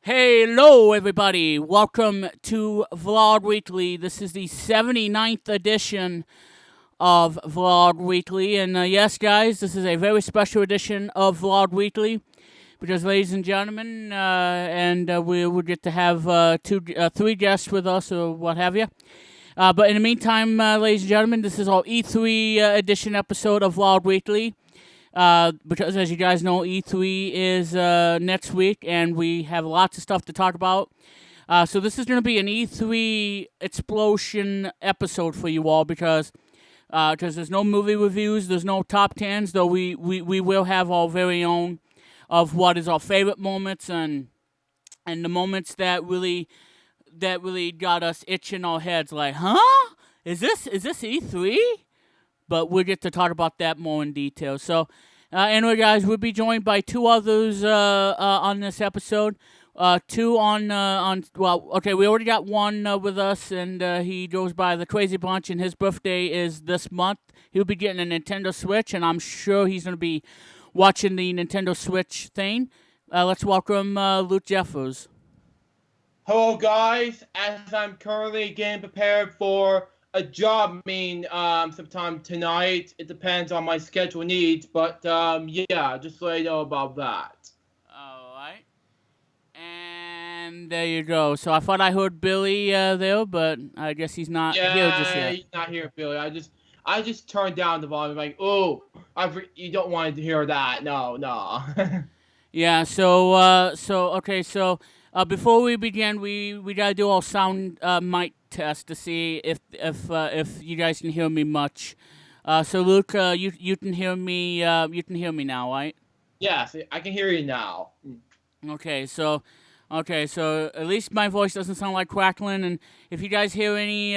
Hello, everybody. Welcome to Vlog Weekly. This is the 79th edition of Vlog Weekly. And yes, guys, this is a very special edition of Vlog Weekly because, ladies and gentlemen, we will get to have three guests with us or what have you. But in the meantime, ladies and gentlemen, this is our E3 edition episode of Vlog Weekly. Because as you guys know, E3 is next week, and we have lots of stuff to talk about. So this is going to be an E3 explosion episode for you all because there's no movie reviews, there's no top tens, though we will have our very own of what is our favorite moments and the moments that really got us itching our heads like, huh? Is this E3? But we'll get to talk about that more in detail. So, anyway, guys, we'll be joined by two others on this episode. Two okay, we already got one with us, and he goes by the Crazy Bunch, and his birthday is this month. He'll be getting a Nintendo Switch, and I'm sure he's going to be watching the Nintendo Switch thing. Let's welcome Luke Jeffers. Hello, guys. As I'm currently getting prepared for a job, sometime tonight. It depends on my schedule needs, but yeah, just so you know about that. All right. And there you go. So I thought I heard Billy there, but I guess he's not here just Yeah, yet. he's not here, Billy. I just turned down the volume. Like, oh, you don't want to hear that. No. Yeah. So before we begin, we gotta do our sound mic test to see if you guys can hear me much. So Luke, you can hear me. You can hear me now, right? Yes, I can hear you now. Okay. So at least my voice doesn't sound like crackling. And if you guys hear any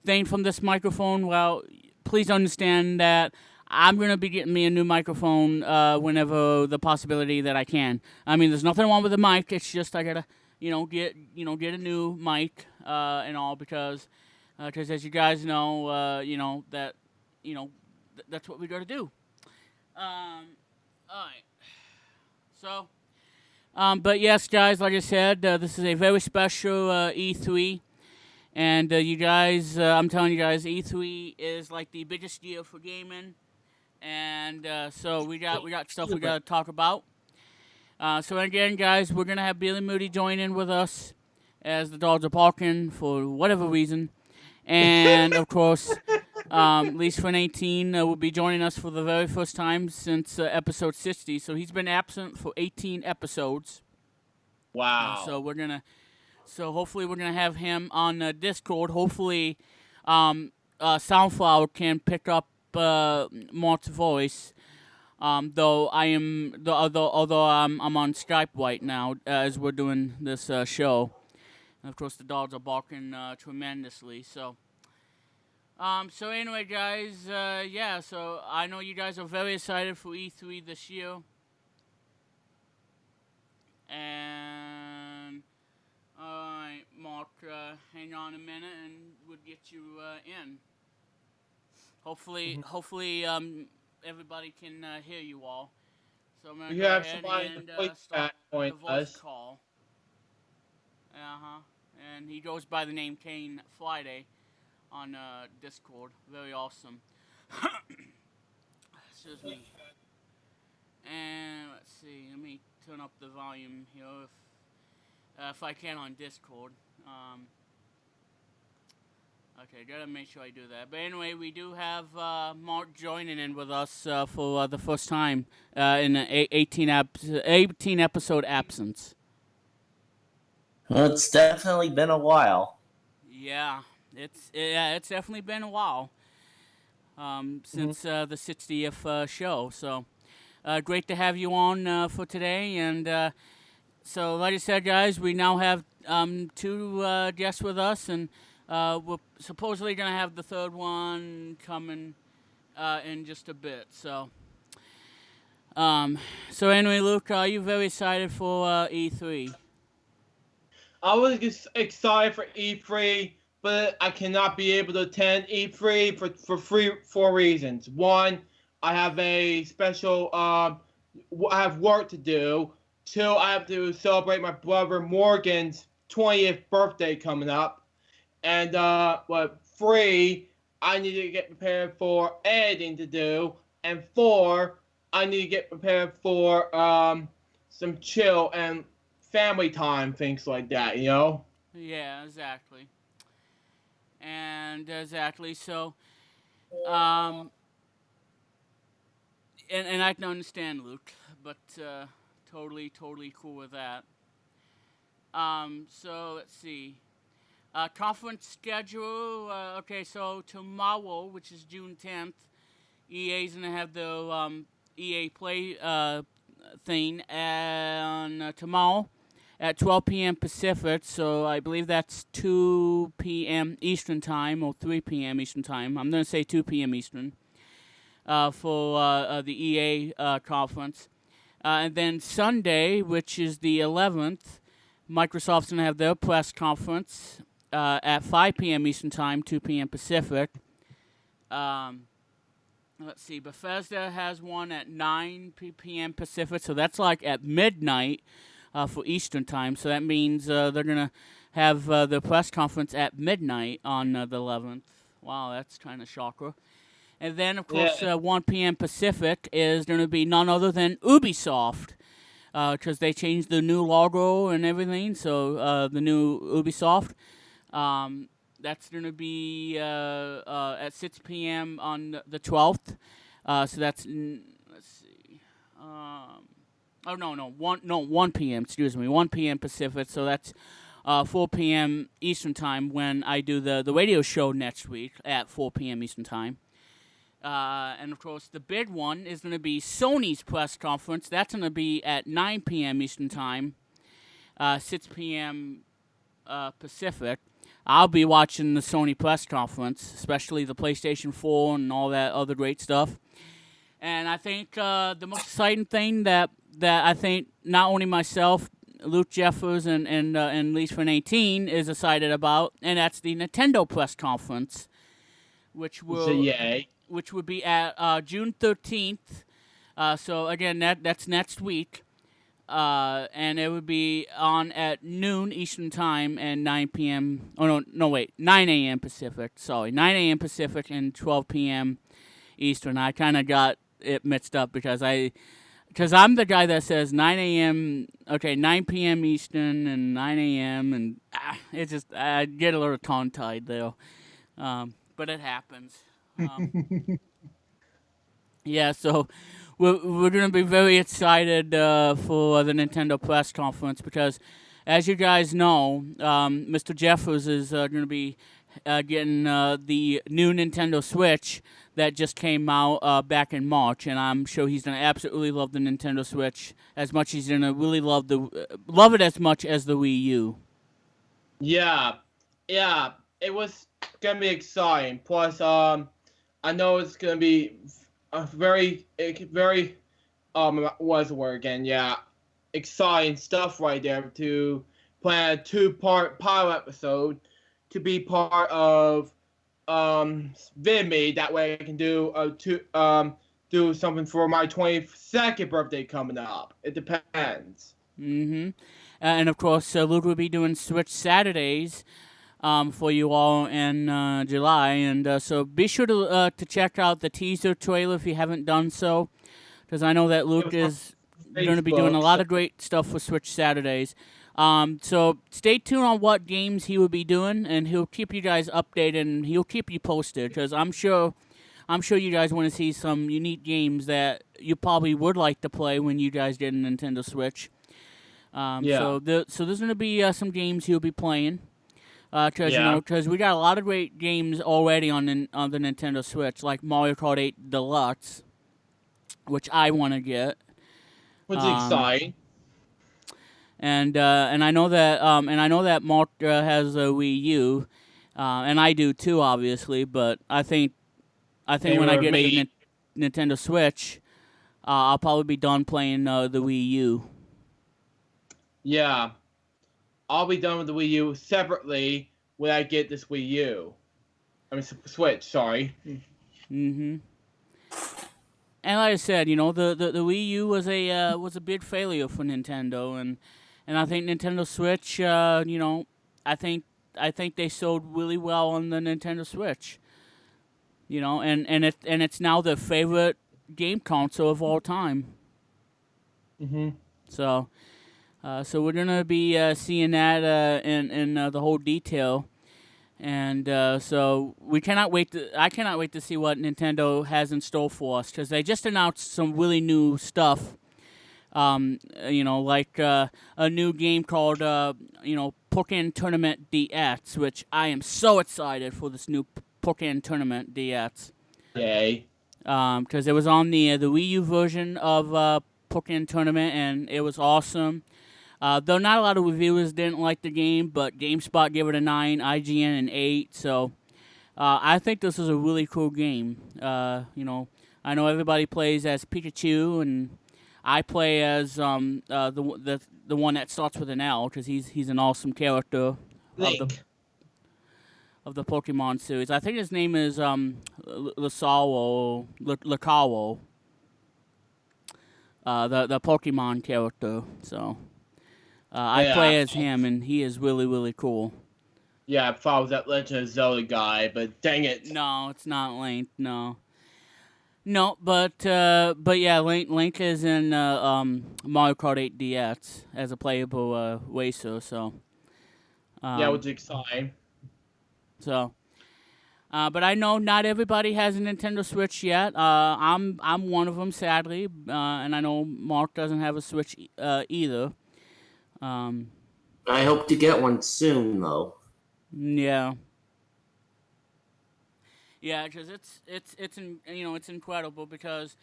thing from this microphone, well, please understand that I'm gonna be getting me a new microphone whenever the possibility that I can. I mean, there's nothing wrong with the mic. It's just I gotta, get a new mic and all because as you guys know, that's what we gotta do. All right. So, but yes, guys, like I said, this is a very special E3. And you guys, I'm telling you guys, E3 is like the biggest deal for gaming. And so we got stuff we gotta talk about. So again, guys, we're gonna have Billy Moody join in with us as the dogs are barking for whatever reason, and of course, Lise from 18 will be joining us for the very first time since episode 60. So he's been absent for 18 episodes. Wow. So hopefully we're gonna have him on Discord. Hopefully, Soundflower can pick up Mark's voice. Though although I'm on Skype right now as we're doing this show, and of course the dogs are barking tremendously. So anyway, guys, yeah. So I know you guys are very excited for E3 this year, and all right, Mark, hang on a minute, and we'll get you in. Hopefully, everybody can hear you all. So I'm gonna You go have ahead somebody and to voice start chat the point voice us. call. And he goes by the name Kane Friday on Discord. Very awesome. Excuse me. And let's see. Let me turn up the volume here if I can on Discord. Okay, gotta make sure I do that. But anyway, we do have Mark joining in with us for the first time in an 18 episode absence. Well, it's definitely been a while. Yeah, it's definitely been a while since the 60th show. So great to have you on for today. And so, like I said, guys, we now have two guests with us, and we're supposedly going to have the third one coming in just a bit. So anyway, Luke, are you very excited for E3? I was just excited for E3, but I cannot be able to attend E3 for four reasons. One, I have a special I have work to do. 2, I have to celebrate my brother Morgan's 20th birthday coming up. And 3, I need to get prepared for editing to do. And 4, I need to get prepared for some chill and family time, things like that, you know? Yeah, exactly. And exactly. So, um, and I can understand Luke, but totally cool with that. So let's see. Conference schedule. Okay, so tomorrow, which is June 10th, EA's gonna have the EA Play thing on tomorrow at 12 p.m. Pacific. So I believe that's 2 p.m. Eastern time or 3 p.m. Eastern time. I'm gonna say 2 p.m. Eastern for the EA conference. And then Sunday, which is the 11th, Microsoft's going to have their press conference at 5 p.m. Eastern Time, 2 p.m. Pacific. Let's see, Bethesda has one at 9 p.m. Pacific, so that's like at midnight for Eastern Time. So that means they're going to have the press conference at midnight on the 11th. Wow, that's kind of shocker. And then, of course, 1 p.m. Pacific is going to be none other than Ubisoft, because they changed the new logo and everything. So the new Ubisoft, that's going to be at 6 p.m. on the 12th. So that's let's see. Oh no, 1 p.m. Excuse me, 1 p.m. Pacific. So that's 4 p.m. Eastern time when I do the radio show next week at 4 p.m. Eastern time. And of course, the big one is going to be Sony's press conference. That's going to be at 9 p.m. Eastern Time, 6 p.m. Pacific. I'll be watching the Sony press conference, especially the PlayStation 4 and all that other great stuff. And I think the most exciting thing that I think not only myself, Luke Jeffers, and Lise from 18 is excited about, and that's the Nintendo press conference, which will... which would be at June 13th. So again, that's next week. And it would be on at noon Eastern Time and 9 p.m. Oh, no, wait. 9 a.m. Pacific. Sorry. 9 a.m. Pacific and 12 p.m. Eastern. I kind of got it mixed up because I'm the guy that says 9 a.m. Okay, 9 p.m. Eastern and 9 a.m. And it's just, I get a little tongue-tied there. But it happens. Yeah, so we're going to be very excited for the Nintendo press conference because, as you guys know, Mr. Jeffers is going to be getting the new Nintendo Switch that just came out back in March, and I'm sure he's going to absolutely love the Nintendo Switch as much as he's going to really love it as much as the Wii U. Yeah, it was going to be exciting. Plus, I know it's going to be a very, what's the word again? Yeah, exciting stuff right there to plan a 2-part pilot episode to be part of VidMe. That way I can do do something for my 22nd birthday coming up. It depends. Mm-hmm. And of course, Luke will be doing Switch Saturdays for you all in July, and so be sure to check out the teaser trailer if you haven't done so, because I know that Luke is going to be doing a lot of great stuff for Switch Saturdays. So stay tuned on what games he will be doing, and he'll keep you guys updated and he'll keep you posted, because I'm sure you guys want to see some unique games that you probably would like to play when you guys get a Nintendo Switch. So there's going to be some games he'll be playing. Because we got a lot of great games already on the Nintendo Switch, like Mario Kart 8 Deluxe, which I want to get. Which is exciting. And I know that Mark has a Wii U, and I do too, obviously. But I think when I get a Nintendo Switch, I'll probably be done playing the Wii U. Yeah. I'll be done with the Wii U separately when I get this Wii U. I mean, Switch, sorry. Mm-hmm. and like I said, the Wii U was a big failure for Nintendo, and I think Nintendo Switch, I think I think they sold really well on the Nintendo Switch. And it's now the favorite game console of all time. Hmm. So we're gonna be seeing that in the whole detail, and so we cannot wait. I cannot wait to see what Nintendo has in store for us because they just announced some really new stuff. Like a new game called Pokken Tournament DX, which I am so excited for this new Pokken Tournament DX. Yay. Because it was on the Wii U version of Pokken Tournament, and it was awesome. Though not a lot of reviewers didn't like the game, but GameSpot gave it a 9, IGN an 8. So I think this is a really cool game. I know everybody plays as Pikachu, and I play as the one that starts with an L because he's an awesome character Link. of the Pokemon series. I think his name is Lasawo, Lakawo, the Pokemon character. So I play as him, and he is really, really cool. Yeah, I thought it was that Legend of Zelda guy, but dang it. No, it's not Link. No, but yeah, Link is in Mario Kart 8 DX as a playable racer. So Yeah, which is exciting. So, but I know not everybody has a Nintendo Switch yet. I'm one of them, sadly, and I know Mark doesn't have a Switch either. I hope to get one soon, though. Yeah. Yeah, because it's incredible because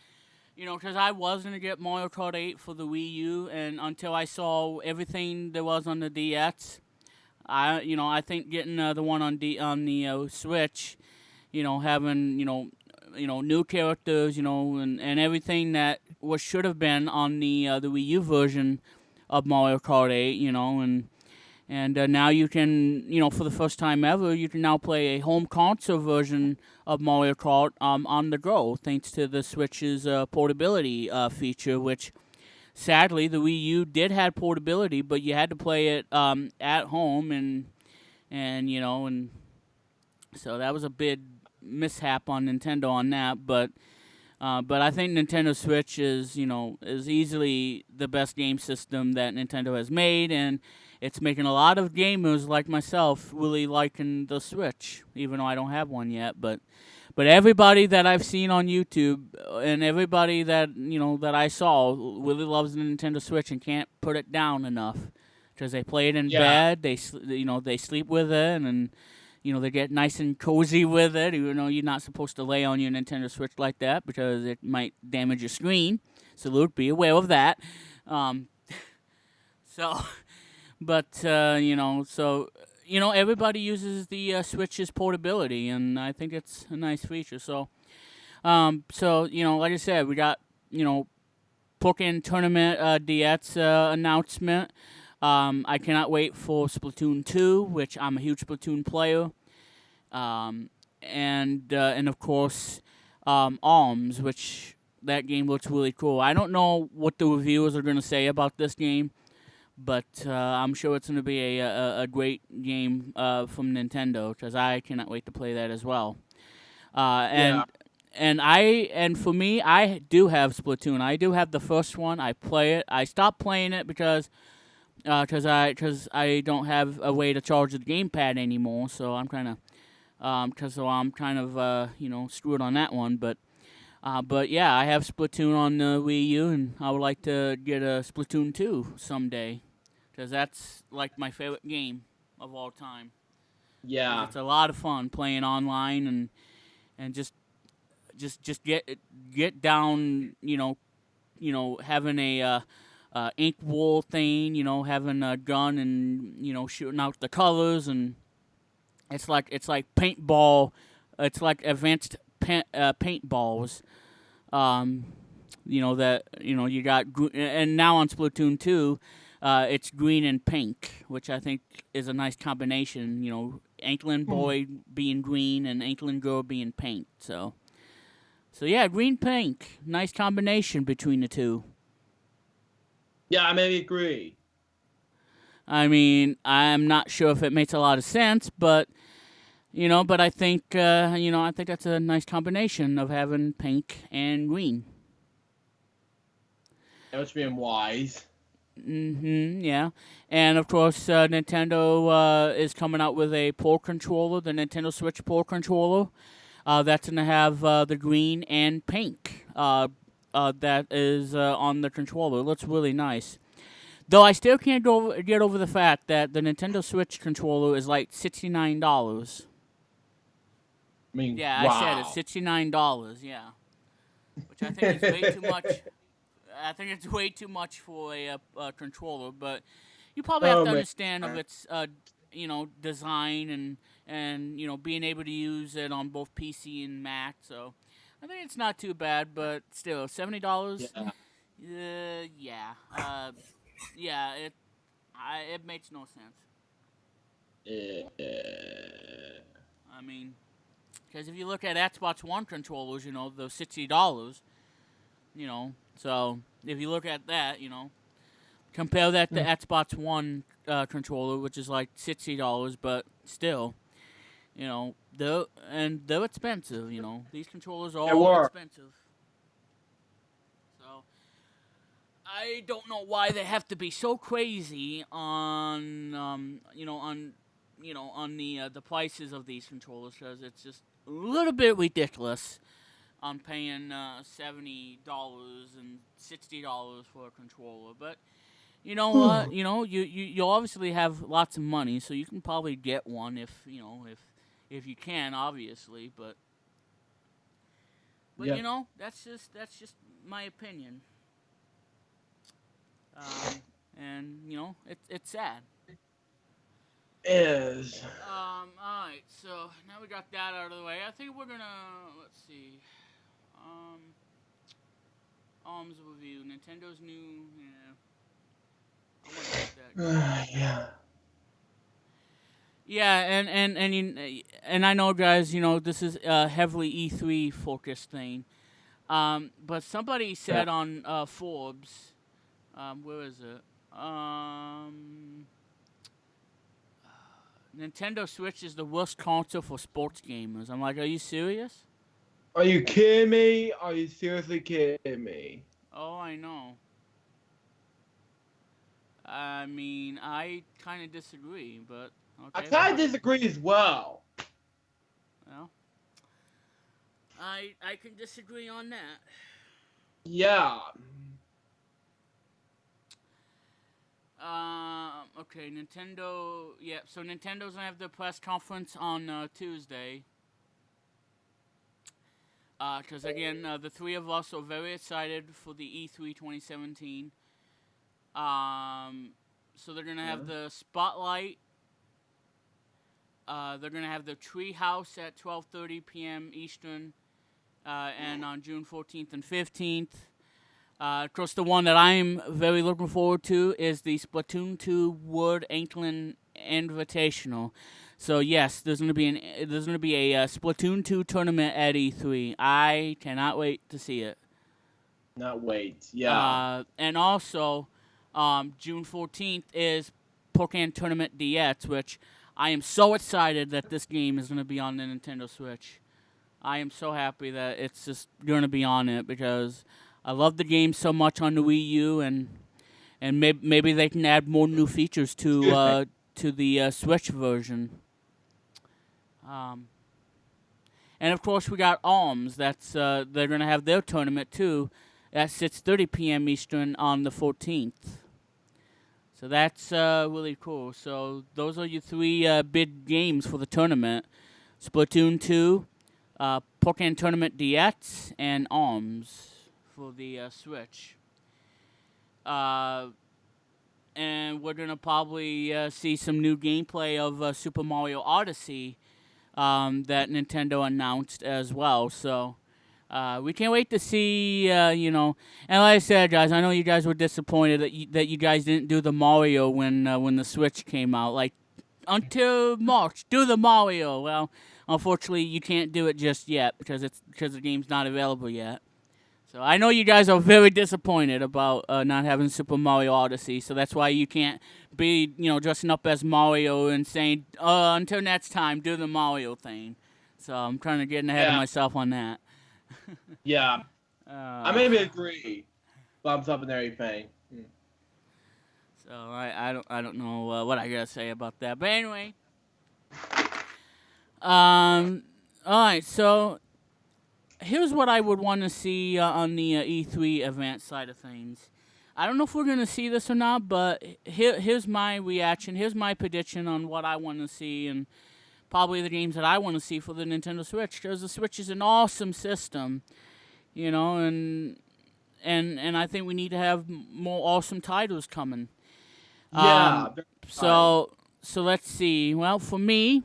I was gonna get Mario Kart 8 for the Wii U, and until I saw everything there was on the DX, I think getting the one on the Switch, having new characters, and everything that should have been on the Wii U version of Mario Kart 8, and now you can, for the first time ever, you can now play a home console version of Mario Kart on the go, thanks to the Switch's portability feature, which sadly the Wii U did have portability, but you had to play it at home, and so that was a big mishap on Nintendo on that, but I think Nintendo Switch is easily the best game system that Nintendo has made, and it's making a lot of gamers like myself really liking the Switch, even though I don't have one yet. But everybody that I've seen on YouTube and everybody that that I saw really loves the Nintendo Switch and can't put it down enough because they play it in bed, they sleep with it, and they get nice and cozy with it. You're not supposed to lay on your Nintendo Switch like that because it might damage your screen. So, Luke, be aware of that. Everybody uses the Switch's portability, and I think it's a nice feature. So, like I said, we got Pokken Tournament DX announcement. I cannot wait for Splatoon 2, which I'm a huge Splatoon player. And of course, ARMS, which that game looks really cool. I don't know what the reviewers are going to say about this game, but I'm sure it's going to be a great game from Nintendo because I cannot wait to play that as well. And for me, I do have Splatoon. I do have the first one. I play it. I stopped playing it because I don't have a way to charge the gamepad anymore. So I'm kind of screwed on that one. But yeah, I have Splatoon on the Wii U, and I would like to get a Splatoon 2 someday, because that's like my favorite game of all time. Yeah. It's a lot of fun playing online and just get down, having a ink wool thing, having a gun and shooting out the colors, and it's like paintball. It's like advanced paintballs. You got and now on Splatoon 2, it's green and pink, which I think is a nice combination. Anklin boy being green and Anklin girl being pink. So So yeah, green pink, nice combination between the two. Yeah, I may agree. I mean, I'm not sure if it makes a lot of sense, but but I think I think that's a nice combination of having pink and green. That was being wise. Yeah, and of course, Nintendo is coming out with a Pro controller, the Nintendo Switch Pro controller. That's gonna have the green and pink. That is on the controller. It looks really nice. Though I still can't get over the fact that the Nintendo Switch controller is like $69. I mean, Yeah, wow. I said it's $69. Yeah, which I think is way too much. I think it's way too much for a controller, but you probably have to understand of its design and being able to use it on both PC and Mac. So I think it's not too bad, but still $70. Yeah. Yeah. It makes no sense. I mean, because if you look at Xbox One controllers, those $60. So if you look at that, compare that to Xbox One controller, which is like $60, but still, they're expensive. These controllers are all expensive. So I don't know why they have to be so crazy on the prices of these controllers, because it's just a little bit ridiculous. On paying $70 and $60 for a controller, but you know what? You obviously have lots of money, so you can probably get one if you can, obviously. But that's just my opinion. And it's sad. Is. Alright, so now we got that out of the way. I think we're gonna let's see. ARMS review. Nintendo's new. Yeah. I want to get that. Yeah. Yeah, and I know, guys. This is a heavily E3 focused thing. But somebody said on Forbes. Where is it? Nintendo Switch is the worst console for sports gamers. I'm like, are you serious? Are you kidding me? Are you seriously kidding me? Oh, I know. I mean, I kind of disagree, but okay. I kind of disagree as well. Well, I can disagree on that. Yeah. Okay, Nintendo. Yeah, so Nintendo's gonna have their press conference on Tuesday. Because again, the three of us are very excited for the E3 2017. So they're gonna have the spotlight. They're gonna have the Treehouse at 12:30 p.m. Eastern, and on June 14th and 15th. Of course, the one that I'm very looking forward to is the Splatoon 2 World Inkling Invitational. So yes, there's gonna be a Splatoon 2 tournament at E3. I cannot wait to see it. Not wait. Yeah. And also, June 14th is Pokemon Tournament DX, which I am so excited that this game is gonna be on the Nintendo Switch. I am so happy that it's just gonna be on it because I love the game so much on the Wii U, and maybe they can add more new features to the Switch version. And of course we got ARMS. That's they're gonna have their tournament too at 6:30 p.m. Eastern on the 14th. So that's really cool. So those are your three big games for the tournament: Splatoon 2, Pokemon Tournament DX, and ARMS for the Switch. And we're gonna probably see some new gameplay of Super Mario Odyssey that Nintendo announced as well. So we can't wait to see, And like I said, guys, I know you guys were disappointed that you guys didn't do the Mario when the Switch came out. Like, until March. Do the Mario. Well, unfortunately, you can't do it just yet because the game's not available yet. So I know you guys are very disappointed about not having Super Mario Odyssey. So that's why you can't be dressing up as Mario and saying until next time do the Mario thing. So I'm trying to get ahead of myself on that. Yeah. I maybe agree. Thumbs up and everything. So I don't know what I gotta say about that. But anyway, all right. So here's what I would want to see on the E3 event side of things. I don't know if we're gonna see this or not, but here's my reaction. Here's my prediction on what I want to see and probably the games that I want to see for the Nintendo Switch. Because the Switch is an awesome system, and I think we need to have more awesome titles coming. Yeah. So let's see. Well, for me,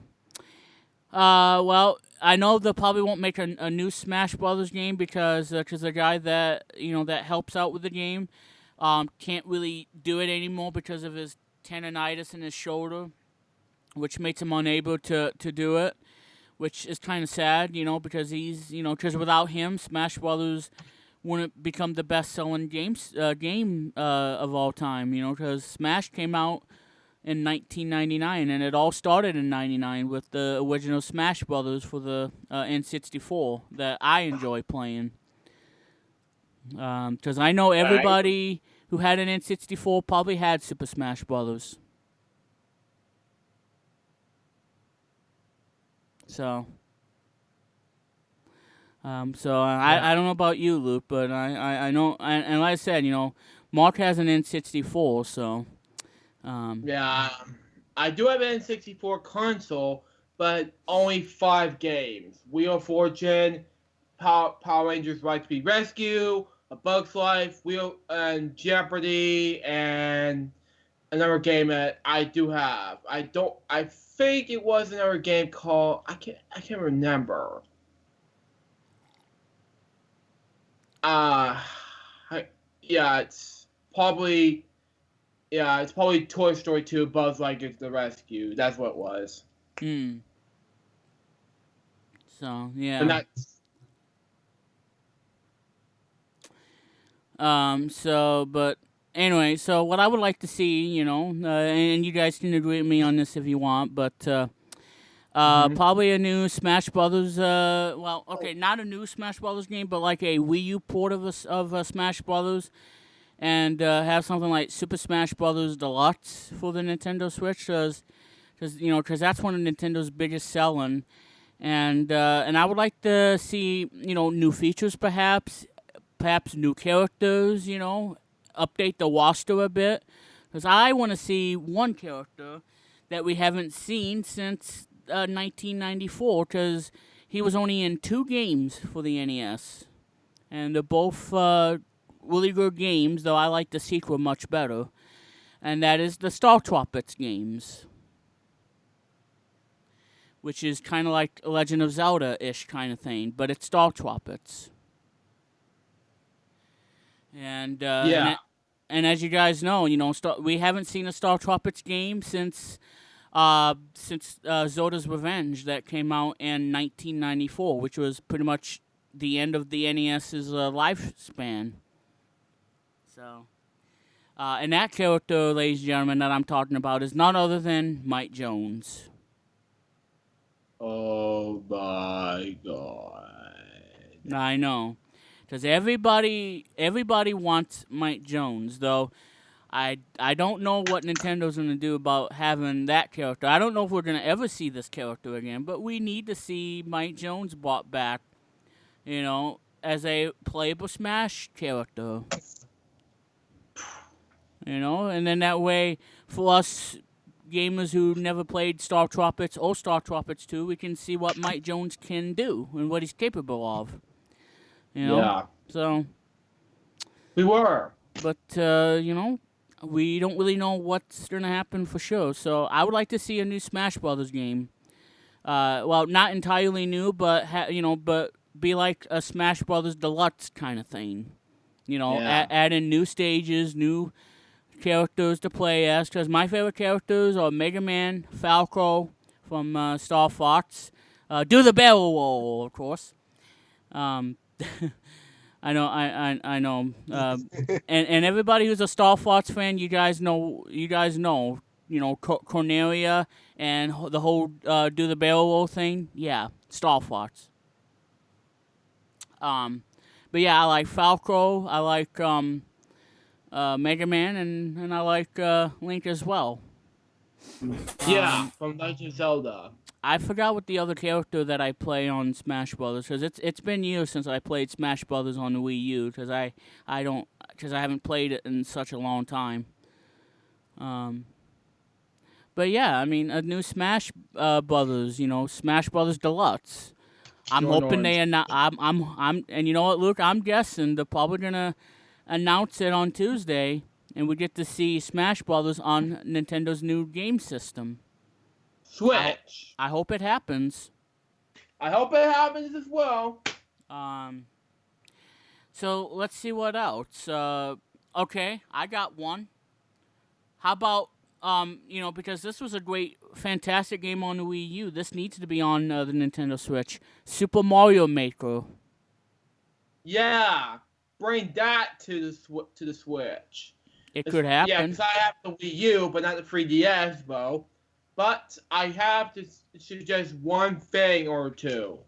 I know they probably won't make a new Smash Brothers game because the guy that that helps out with the game can't really do it anymore because of his tendonitis in his shoulder, which makes him unable to do it, which is kind of sad, because because without him, Smash Brothers wouldn't become the best-selling game of all time, because Smash came out in 1999, and it all started in 99 with the original Smash Brothers for the N64 that I enjoy playing. Because I know everybody who had an N64 probably had Super Smash Brothers. So... I don't know about you, Luke, but I know, and like I said, Mark has an N64, so. Yeah, I do have an N64 console, but only 5 games: Wheel of Fortune, Power Rangers: Right to Be Rescue, A Bug's Life, and Jeopardy, and another game that I do have. I think it was another game called I can't remember. It's probably Toy Story 2, Buzz Lightyear's The Rescue. That's what it was. So yeah. And that's... But anyway, so what I would like to see, and you guys can agree with me on this if you want, but probably a new Smash Brothers. Not a new Smash Brothers game, but like a Wii U port of Smash Brothers, and have something like Super Smash Brothers Deluxe for the Nintendo Switch, because that's one of Nintendo's biggest selling, and I would like to see new features, perhaps new characters, update the roster a bit, because I want to see one character that we haven't seen since 1994, because he was only in 2 games for the NES, and they're both really good games, though I like the sequel much better, and that is the Star Tropics games, which is kind of like Legend of Zelda-ish kind of thing, but it's Star Tropics. And and as you guys know, we haven't seen a Star Tropics game since Zelda's Revenge that came out in 1994, which was pretty much the end of the NES's lifespan. So, and that character, ladies and gentlemen, that I'm talking about is none other than Mike Jones. Oh my God! I know, because everybody wants Mike Jones, though. I don't know what Nintendo's going to do about having that character. I don't know if we're going to ever see this character again, but we need to see Mike Jones brought back, as a playable Smash character. And then that way, for us gamers who never played Star Tropics or Star Tropics 2, we can see what Mike Jones can do and what he's capable of. Yeah. So. We were. But, we don't really know what's going to happen for sure. So I would like to see a new Smash Brothers game. Not entirely new, but but be like a Smash Brothers Deluxe kind of thing. Add in new stages, new characters to play as, because my favorite characters are Mega Man, Falco from Star Fox, do the barrel roll, of course. Um, I know, I know. And everybody who's a Star Fox fan, you guys know, Cornelia and the whole do the barrel roll thing. Yeah, Star Fox. But yeah, I like Falco. I like Mega Man, and I like Link as well. Yeah, from Legend of Zelda. I forgot what the other character that I play on Smash Brothers, because it's been years since I played Smash Brothers on the Wii U, because I haven't played it in such a long time. But yeah, I mean, a new Smash Brothers, Smash Brothers Deluxe. I'm Join hoping they Orange. and you know what, Luke? I'm guessing they're probably gonna announce it on Tuesday, and we get to see Smash Brothers on Nintendo's new game system. Switch. I hope it happens. I hope it happens as well. So let's see what else. Okay, I got one. How about because this was a fantastic game on the Wii U. This needs to be on the Nintendo Switch. Super Mario Maker. Yeah, bring that to the Switch. It could happen. Yeah, because I have the Wii U, but not the 3DS, though. But I have to suggest one thing or two.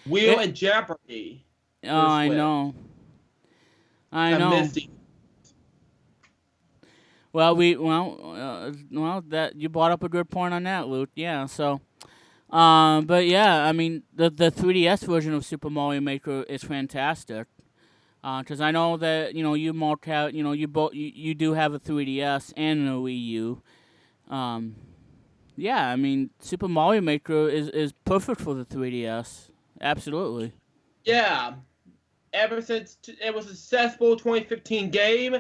Wheel and Jeopardy. Oh, I know. I know. Misty. Well, that you brought up a good point on that, Luke. Yeah. So, but yeah, I mean, the 3DS version of Super Mario Maker is fantastic. Because I know that you Mark have you do have a 3DS and a Wii U. Yeah, I mean, Super Mario Maker is perfect for the 3DS. Absolutely. Yeah. Ever since it was a successful 2015 game,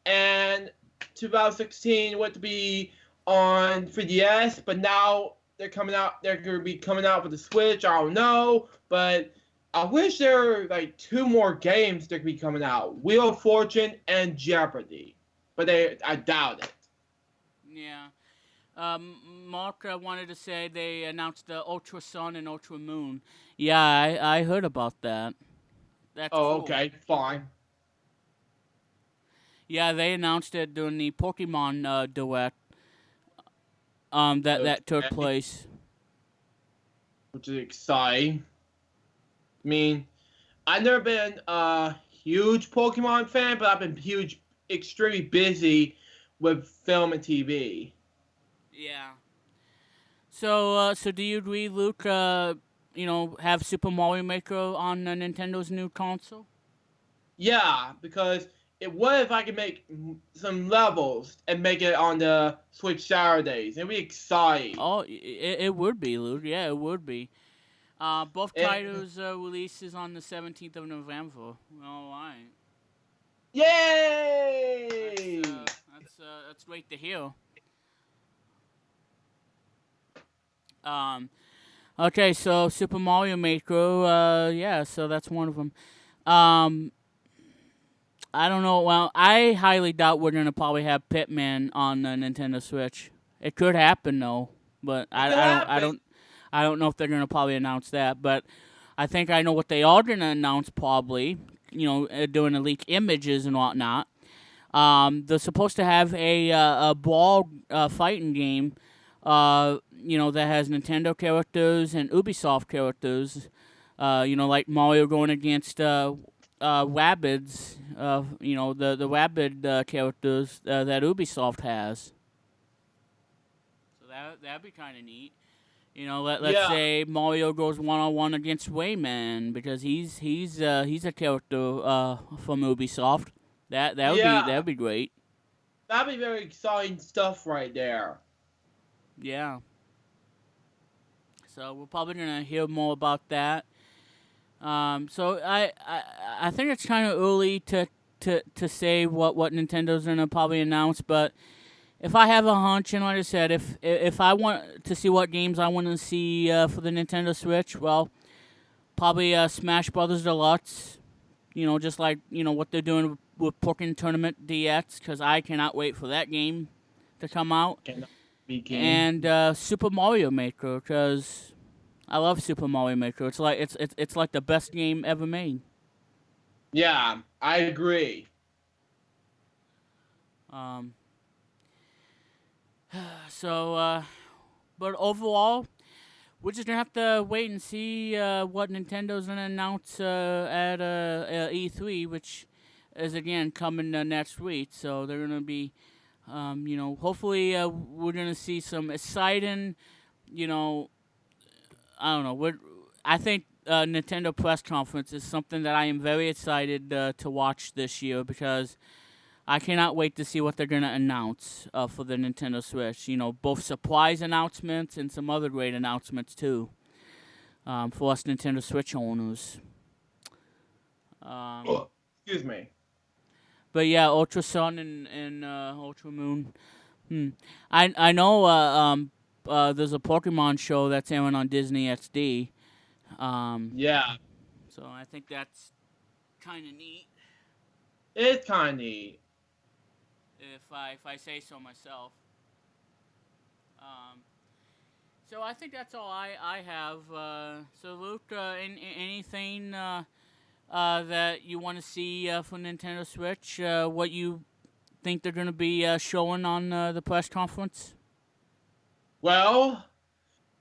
and 2016 went to be on 3DS, but now they're going to be coming out with the Switch. I don't know, but I wish there were like two more games that could be coming out: Wheel of Fortune and Jeopardy. But I doubt it. Yeah. Mark wanted to say they announced the Ultra Sun and Ultra Moon. Yeah, I heard about that. That's cool. Okay, fine. Yeah, they announced it during the Pokemon Duet. That took place. Which is exciting. I mean, I've never been a huge Pokemon fan, but I've been extremely busy with film and TV. Yeah. So do you agree, Luke? Have Super Mario Maker on Nintendo's new console? Yeah, because it would if I could make some levels and make it on the Switch Saturdays. It'd be exciting. Oh, it would be, Luke. Yeah, it would be. Both titles releases on the 17th of November. All right. Yay! That's great to hear. Okay, so Super Mario Maker, yeah, so that's one of them. I don't know. Well, I highly doubt we're gonna probably have Pitman on the Nintendo Switch. It could happen though, but I don't know if they're gonna probably announce that. But I think I know what they are gonna announce probably. Doing the leak images and whatnot. They're supposed to have a brawl fighting game. That has Nintendo characters and Ubisoft characters. Like Mario going against Rabbids. The Rabbid characters that Ubisoft has. So that'd be kind of neat. Let's say Mario goes 1-on-1 against Rayman because he's a character from Ubisoft. That'd be great. That'd be very exciting stuff right there. Yeah. So we're probably gonna hear more about that. So I think it's kind of early to say what Nintendo's gonna probably announce, but if I have a hunch, and like I said, if I want to see what games I want to see for the Nintendo Switch, well, probably Smash Brothers Deluxe. Just like what they're doing with Pokken Tournament DX because I cannot wait for that game to come out. Cannot begin. And Super Mario Maker because I love Super Mario Maker. It's like the best game ever made. Yeah, I agree. So, but overall, we're just gonna have to wait and see what Nintendo's gonna announce at E3, which is again coming next week. So they're gonna be, hopefully we're gonna see some exciting, I don't know. I think Nintendo press conference is something that I am very excited to watch this year because I cannot wait to see what they're going to announce for the Nintendo Switch. Both surprise announcements and some other great announcements, too, for us Nintendo Switch owners. Excuse me. But yeah, Ultra Sun and Ultra Moon. I know there's a Pokemon show that's airing on Disney XD. Yeah, So I think that's kind of neat, it's kind of neat. if I say so myself. So I think that's all I have. So Luke, anything that you want to see for Nintendo Switch? What you think they're going to be showing on the press conference? Well,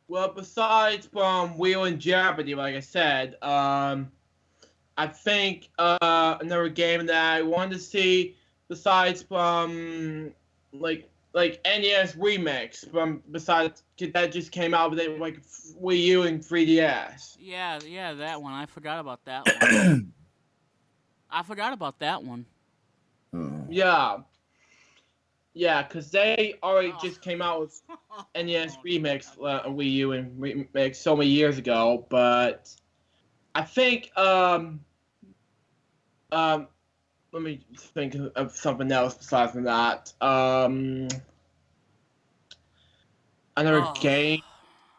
besides from Wheel and Jeopardy, like I said, I think another game that I wanted to see besides from like NES Remix besides that just came out with it, like Wii U and 3DS. Yeah, that one. I forgot about that one. I forgot about that one. Yeah. Yeah, because they already just came out with NES Remix Wii U and Remix so many years ago, but I think let me think of something else besides from that. Another game.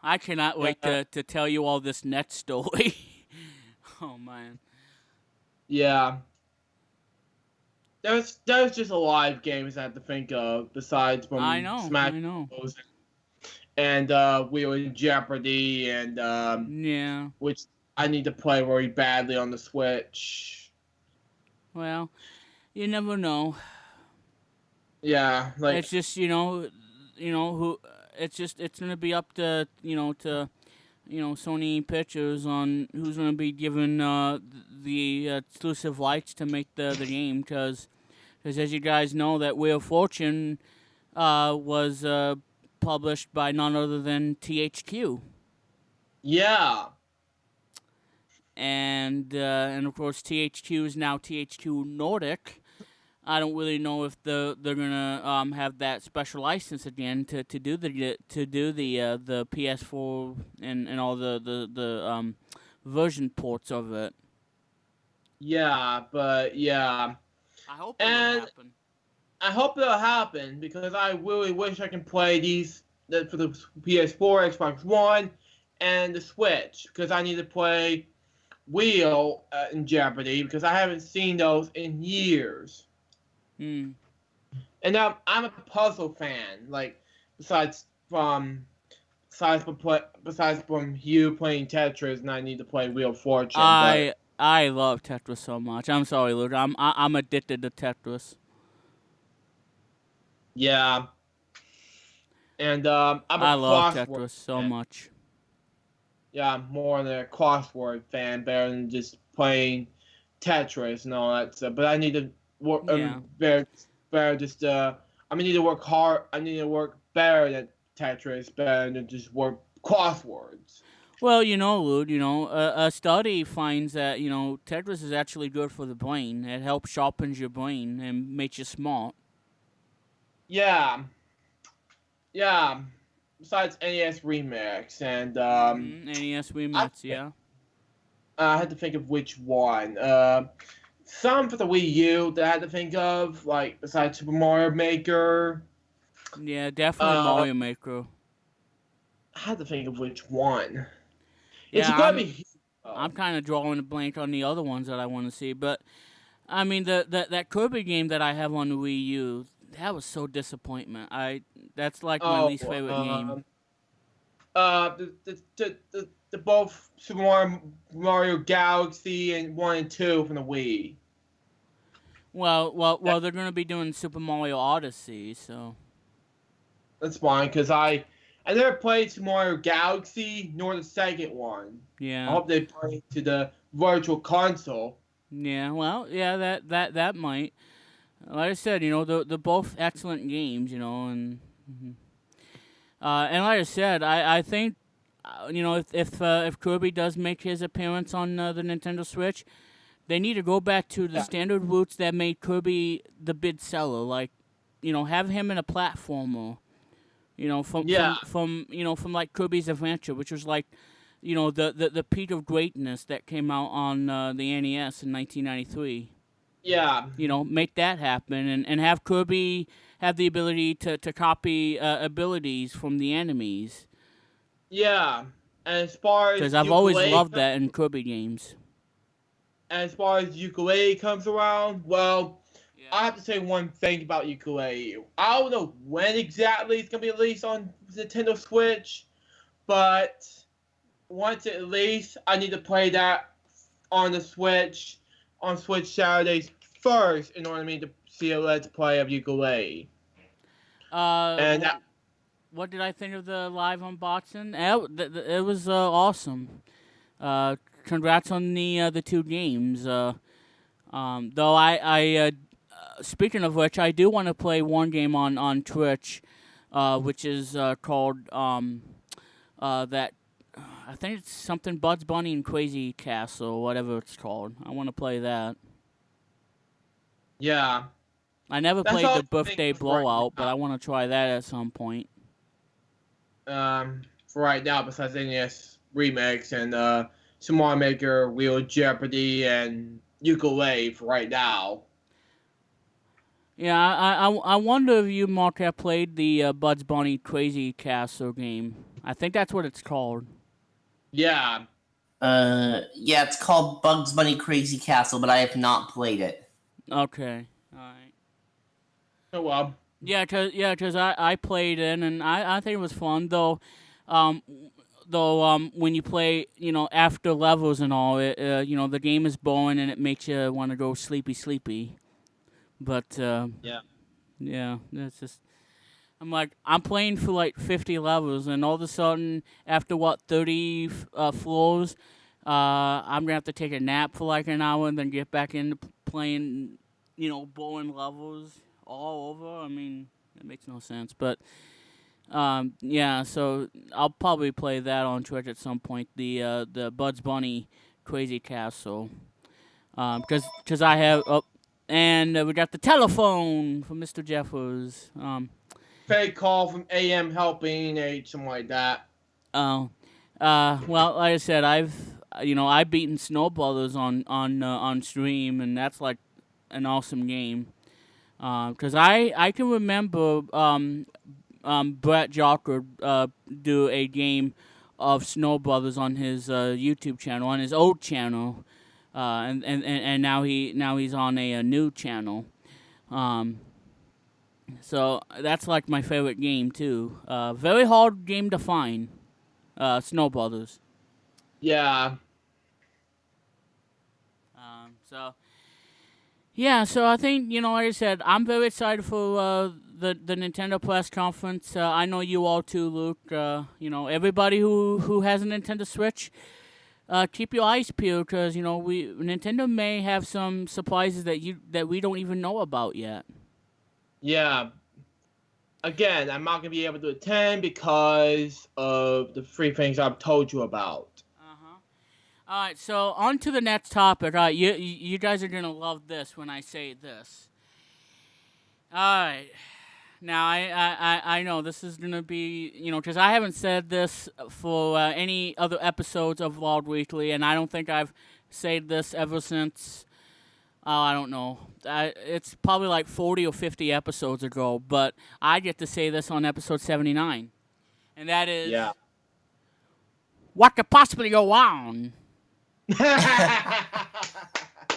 I cannot wait to tell you all this net story. Oh man. Yeah. There's just a lot of games I have to think of besides from Smash Bros. And Wheel and Jeopardy and yeah, which I need to play very badly on the Switch. Well, you never know. Yeah, like It's just who. It's gonna be up to Sony Pictures on who's gonna be given the exclusive rights to make the game because as you guys know that Wheel of Fortune was published by none other than THQ. yeah. And of course THQ is now THQ Nordic. I don't really know if they're gonna have that special license again to do the PS4 and all the version ports of it. Yeah, but yeah. I hope it'll happen. I hope it'll happen because I really wish I can play these for the PS4, Xbox One, and the Switch because I need to play Wheel in Jeopardy because I haven't seen those in years. And I'm a puzzle fan. Like besides from you playing Tetris, and I need to play Wheel of Fortune. I love Tetris so much. I'm sorry, Luke. I'm addicted to Tetris. Yeah. And I love Tetris so much. Yeah, I'm more than a crossword fan, better than just playing Tetris and all that stuff. But I need to work better. Just I need to work hard. I need to work better than Tetris, better than just work crosswords. Well, Lude, a study finds that Tetris is actually good for the brain. It helps sharpens your brain and makes you smart. Yeah. Besides NES Remix and NES Remix, yeah. I had to think of which one. Some for the Wii U that I had to think of, like besides Super Mario Maker. Yeah, definitely Mario Maker. I had to think of which one. Yeah, it's gonna be. I'm kind of drawing a blank on the other ones that I want to see, but I mean, that Kirby game that I have on the Wii U, that was so disappointment. That's like my least favorite game. The both Super Mario Galaxy and 1 and 2 from the Wii. Well, they're gonna be doing Super Mario Odyssey, so That's fine, because I never played Super Mario Galaxy, nor the second one. yeah. I hope they play to the Virtual Console. Yeah, well, yeah, that might. Like I said, they're both excellent games, and and like I said, I think, if Kirby does make his appearance on the Nintendo Switch, they need to go back to the standard roots that made Kirby the big seller. Like, have him in a platformer. From like Kirby's Adventure, which was like, the peak of greatness that came out on the NES in 1993. Yeah. Make that happen and have Kirby have the ability to copy abilities from the enemies. Yeah. And as far as Because I've always loved that in Kirby games. As far as ukulele comes around, well, yeah. I have to say one thing about ukulele. I don't know when exactly it's going to be released on Nintendo Switch, but once it released, I need to play that on the Switch, on Switch Saturdays first, in order for me to see a Let's Play of ukulele. What did I think of the live unboxing? It was awesome. Congrats on the two games. Though I speaking of which, I do want to play one game on Twitch, which is called that. I think it's something Bugs Bunny and Crazy Castle, whatever it's called. I want to play that. Yeah. I never played the Birthday Blowout, but I want to try that at some point. For right now, besides NES Remix and Super Mario Maker, Wheel Jeopardy, and ukulele for right now. Yeah, I wonder if you, Mark, have played the Bugs Bunny Crazy Castle game. I think that's what it's called. Yeah. Yeah, it's called Bugs Bunny Crazy Castle, but I have not played it. Okay, all right. Oh well. Yeah, cause I played it and I think it was fun though. When you play, after levels and all, it the game is boring and it makes you want to go sleepy. But yeah, that's just. I'm playing for like 50 levels, and all of a sudden, after 30 floors, I'm gonna have to take a nap for like an hour and then get back into playing, boring levels all over. I mean, it makes no sense, but yeah. So I'll probably play that on Twitch at some point. The Bugs Bunny Crazy Castle, because I have and we got the telephone from Mr. Jeffers. Fake call from AM Helping Age, something like that. Oh, well, like I said, I've beaten Snow Brothers on stream, and that's like an awesome game. Because I can remember Brett Jocker do a game of Snow Brothers on his YouTube channel, on his old channel, and now he's on a new channel. So that's like my favorite game too. Very hard game to find. Snow Brothers. Yeah. So I think like I said, I'm very excited for the Nintendo press conference. I know you all too, Luke. Everybody who has a Nintendo Switch, keep your eyes peeled because Nintendo may have some surprises that we don't even know about yet. Yeah. Again, I'm not going to be able to attend because of the three things I've told you about. All right, so on to the next topic. All right, you guys are going to love this when I say this. All right. Now, I know this is going to be, because I haven't said this for any other episodes of Vlog Weekly, and I don't think I've said this ever since... I don't know. It's probably like 40 or 50 episodes ago, but I get to say this on episode 79. And that is... Yeah. What could possibly go on? What could possibly go on?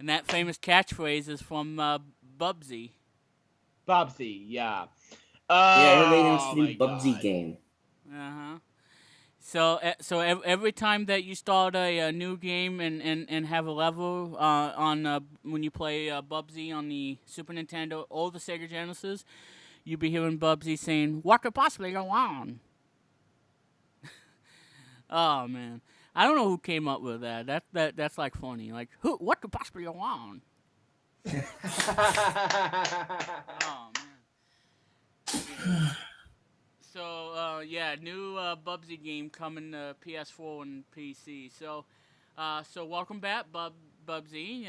And that famous catchphrase is from Bubsy. Bubsy, yeah. Yeah, I heard they announced Oh a my new Bubsy god. game. Uh-huh. So every time that you start a new game and have a level on when you play Bubsy on the Super Nintendo or the Sega Genesis, you'll be hearing Bubsy saying, "What could possibly go on?" Oh man, I don't know who came up with that. That's like funny. Like who? What could possibly go on? Oh man. So yeah, new Bubsy game coming to PS4 and PC. So welcome back, Bubsy,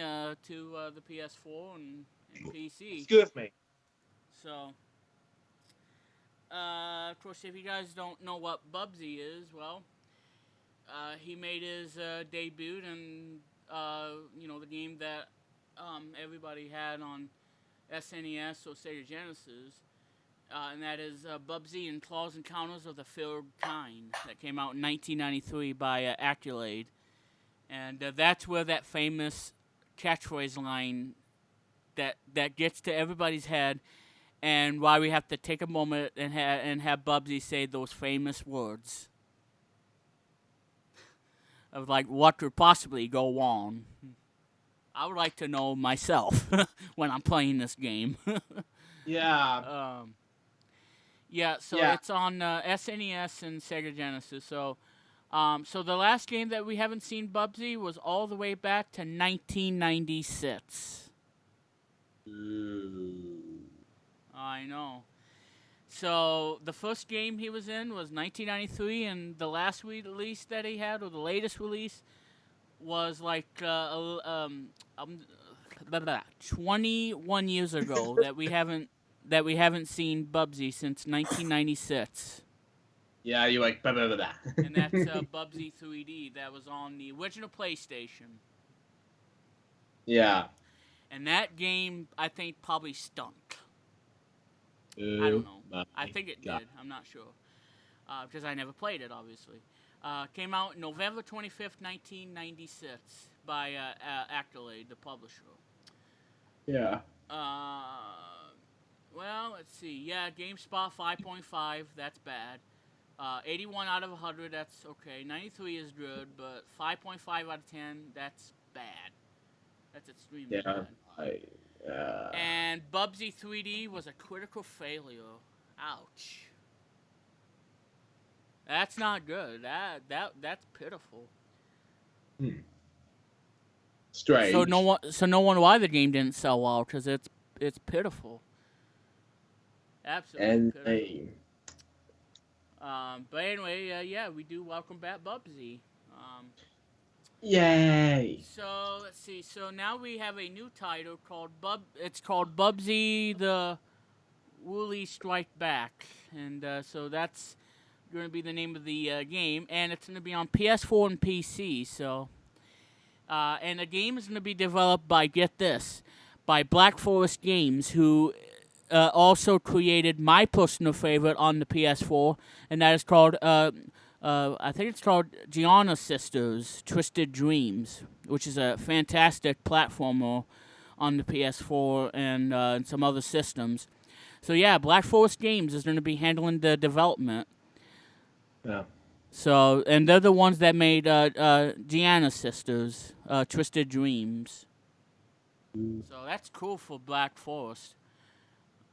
to the PS4 and PC. Excuse me. So of course, if you guys don't know what Bubsy is, well, he made his debut in the game that everybody had on SNES or Sega Genesis. And that is Bubsy and Claws Encounters of the Third Kind that came out in 1993 by Accolade. And that's where that famous catchphrase line that gets to everybody's head, and why we have to take a moment and have Bubsy say those famous words of like what could possibly go on. I would like to know myself when I'm playing this game. Yeah. Yeah, so Yeah. it's on SNES and Sega Genesis. So the last game that we haven't seen Bubsy was all the way back to 1996. I know. So the first game he was in was 1993, and the last release that he had, or the latest release, was like 21 years ago that we haven't seen Bubsy since 1996. Yeah, you like blah, blah, blah, blah. And that's Bubsy 3D that was on the original PlayStation. Yeah. And that game, I think, probably stunk. I don't know. I think it did. I'm not sure. Because I never played it, obviously. Came out November 25th, 1996 by Accolade, the publisher. Yeah. Well, let's see. Yeah, GameSpot 5.5. That's bad. 81 out of 100. That's okay. 93 is good, but 5.5 out of 10. That's bad. That's extremely bad. And Bubsy 3D was a critical failure. Ouch. That's not good. That's pitiful. Strange. So no one why the game didn't sell well, because it's pitiful. Absolutely pitiful. But anyway, yeah, we do welcome back Bubsy. Yay. So let's see. So now we have a new title called It's called Bubsy the Woolly Strike Back, and so that's going to be the name of the game, and it's going to be on PS4 and PC. So, and the game is going to be developed by by Black Forest Games, who also created my personal favorite on the PS4, and that is called I think it's called Gianna Sisters Twisted Dreams, which is a fantastic platformer on the PS4 and some other systems. So yeah, Black Forest Games is going to be handling the development. Yeah. So, and they're the ones that made Gianna Sisters Twisted Dreams. So that's cool for Black Forest.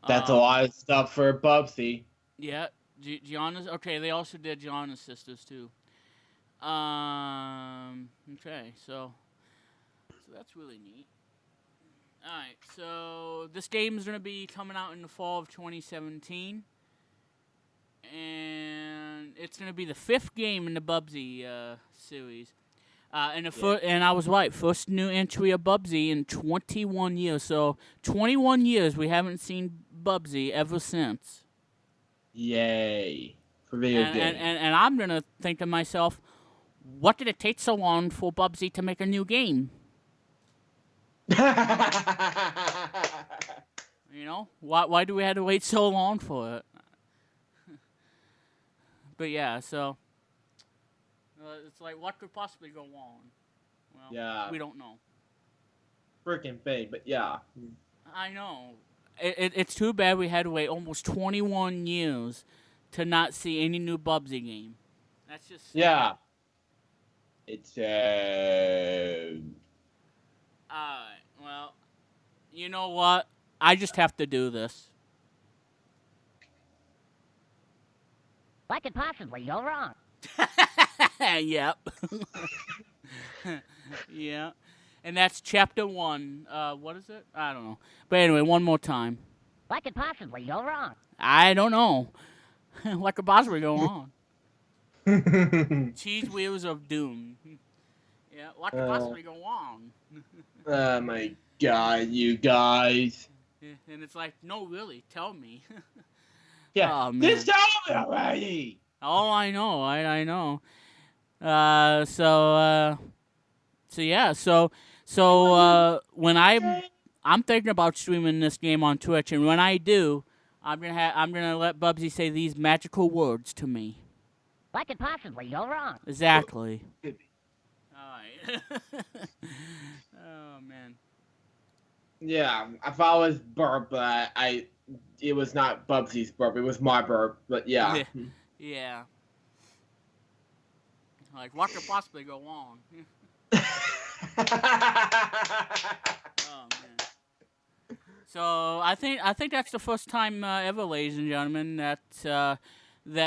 That's a lot of stuff for Bubsy. Yeah, Gianna's okay. They also did Gianna's Sisters too. Okay, so that's really neat. All right, so this game is gonna be coming out in the fall of 2017, and it's gonna be the 5th game in the Bubsy series. And I was right. First new entry of Bubsy in 21 years. So 21 years we haven't seen Bubsy ever since. Yay. For video games. And I'm going to think to myself, what did it take so long for Bubsy to make a new game? You know? Why do we have to wait so long for it? But yeah, so it's like, what could possibly go on? Well, Yeah. we don't know. freaking thing. But yeah. I know. It's too bad we had to wait almost 21 years to not see any new Bubsy game. That's just sad. Yeah. It's Alright, well, you know what? I just have to do this. What could possibly go wrong? Yep. Yeah. And that's chapter 1. What is it? I don't know. But anyway, one more time. What could possibly go wrong? I don't know. What could possibly go on? Cheese Wheels of Doom. Yeah, what could possibly go on? oh my god, you guys. And it's like, no, really, tell me. Yeah. Oh, man. Just tell me already. Oh, I know, I know. So yeah, so when I'm thinking about streaming this game on Twitch, and when I do, I'm gonna let Bubsy say these magical words to me. What could possibly go wrong? Exactly. All right. Oh man. Yeah, I thought it was burp, but it was not Bubsy's burp. It was my burp. But yeah. Yeah. Like, what could possibly go wrong? Oh man. So I think that's the first time ever, ladies and gentlemen, that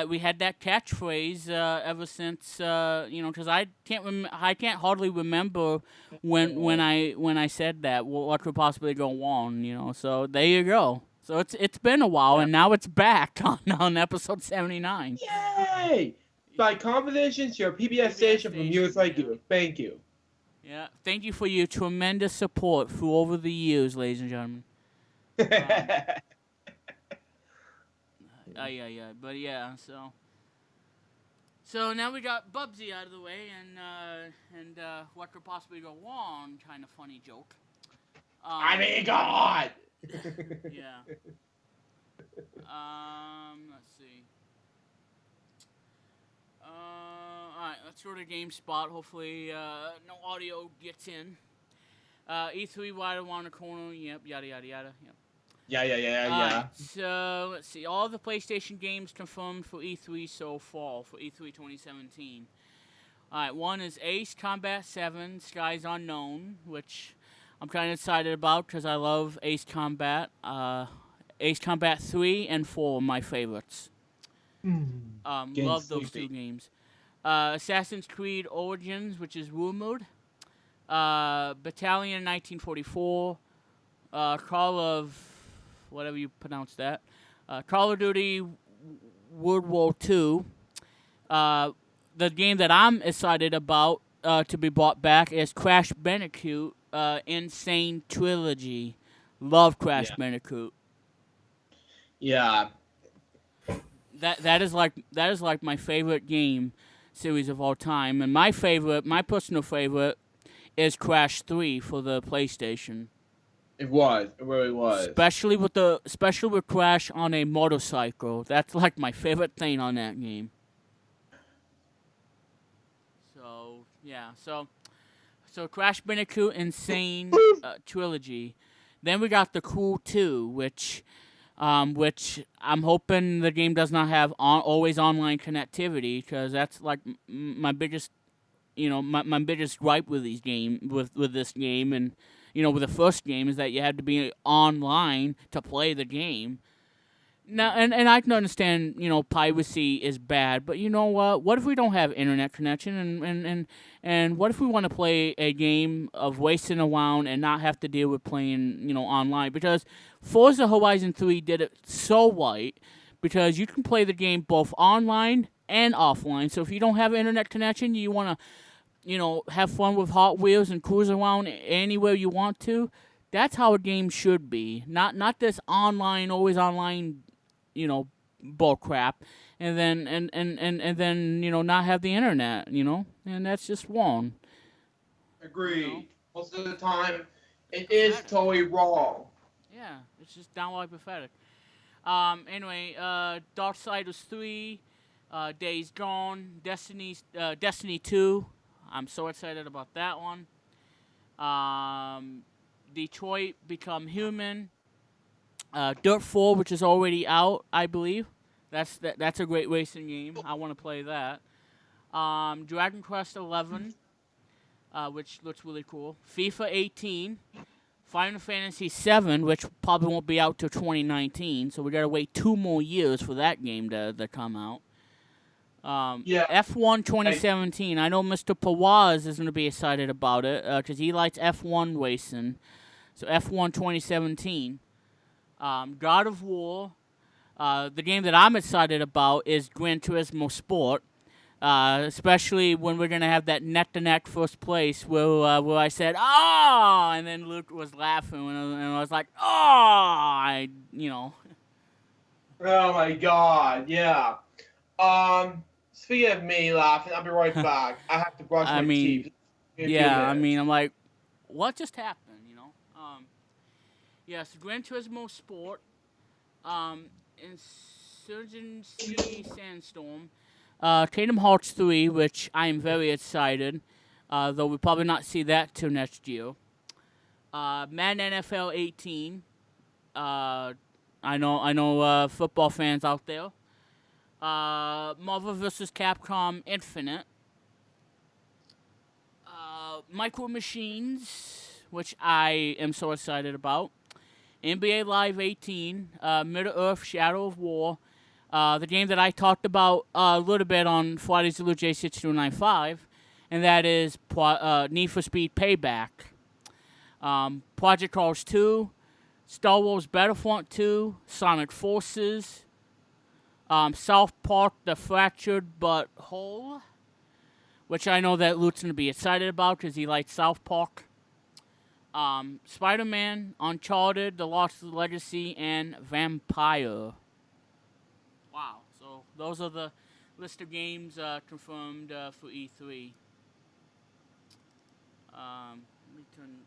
we had that catchphrase ever since because I can't hardly remember when I said that what could possibly go wrong, so there you go. So it's been a while, and now it's back on episode 79. Yay! By competitions, your PBS station from viewers like you. Thank you. Yeah, thank you for your tremendous support through over the years, ladies and gentlemen. Yeah, but yeah, so now we got Bubsy out of the way, and what could possibly go wrong? Kind of funny joke. I mean, God. Yeah. Let's see. Alright, let's go to GameSpot. Hopefully, no audio gets in. E3 right around the corner. Yep, yada, yada, yada. Yep. Yeah. Alright, so let's see. All the PlayStation games confirmed for E3 so far, for E3 2017. Alright, one is Ace Combat 7, Skies Unknown, which I'm kind of excited about because I love Ace Combat. Ace Combat 3 and 4 are my favorites. Love those two games. Assassin's Creed Origins, which is rumored. Battalion 1944. Call of... whatever you pronounce that. Call of Duty World War II. The game that I'm excited about to be brought back is Crash Bandicoot Insane Trilogy. Love Crash Bandicoot. Yeah. That is like my favorite game series of all time, and my personal favorite is Crash 3 for the PlayStation. It really was. Especially with Crash on a motorcycle. That's like my favorite thing on that game. So yeah, so Crash Bandicoot Insane Trilogy. Then we got the Cool 2, which I'm hoping the game does not have always online connectivity, because that's like my biggest, my biggest gripe with this game, and with the first game is that you had to be online to play the game. Now, and I can understand, piracy is bad, but you know what? What if we don't have internet connection, and what if we want to play a game of wasting around and not have to deal with playing, online? Because Forza Horizon 3 did it so right, because you can play the game both online and offline. So if you don't have internet connection, you want to, have fun with Hot Wheels and cruise around anywhere you want to, that's how a game should be. Not this online, always online, bull crap, and then not have the internet, and that's just wrong. Agreed. Most of the time, it is totally wrong. Yeah, it's just downright pathetic. Anyway, Darksiders 3, Days Gone, Destiny 2. I'm so excited about that one. Detroit Become Human. Dirt 4, which is already out, I believe. That's a great racing game. I want to play that. Dragon Quest 11, which looks really cool. FIFA 18. Final Fantasy 7, which probably won't be out till 2019, so we gotta wait 2 more years for that game to come out. Yeah. F1 2017. I know Mr. Pawaz is gonna be excited about it because he likes F1 racing. So F1 2017. God of War. The game that I'm excited about is Gran Turismo Sport. Especially when we're gonna have that neck-to-neck first place where I said "ah," and then Luke was laughing and I was like "ah," Oh my God, yeah. Speaking of me laughing, I'll be right back. I have to brush my teeth. In a few minutes. I'm like, what just happened? Yes, Gran Turismo Sport, Insurgency Sandstorm. Kingdom Hearts 3, which I am very excited, though we'll probably not see that till next year. Madden NFL 18. I know football fans out there. Marvel vs. Capcom Infinite. Micro Machines, which I am so excited about. NBA Live 18. Middle-earth Shadow of War. The game that I talked about a little bit on Friday's Blue J6295, and that is Need for Speed Payback. Project Cars 2, Star Wars Battlefront 2, Sonic Forces, South Park The Fractured But Whole, which I know that Luke's going to be excited about because he likes South Park. Spider-Man, Uncharted, The Lost Legacy, and Vampire. Wow, so those are the list of games confirmed for E3. Let me turn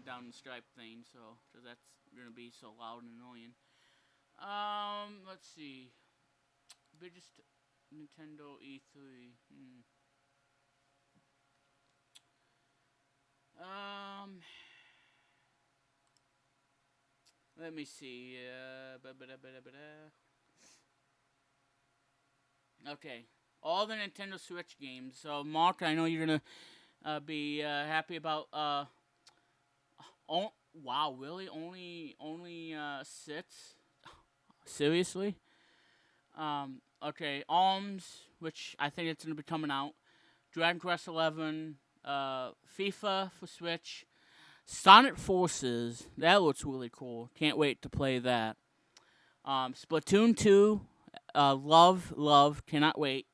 down the Skype thing, because that's going to be so loud and annoying. Let's see. Biggest Nintendo E3. Let me see. Okay, all the Nintendo Switch games. So, Mark, I know you're gonna be happy about. Wow, really? Only 6? Seriously? Okay, Alms, which I think it's gonna be coming out. Dragon Quest 11, FIFA for Switch, Sonic Forces. That looks really cool. Can't wait to play that. Splatoon 2. Love, cannot wait.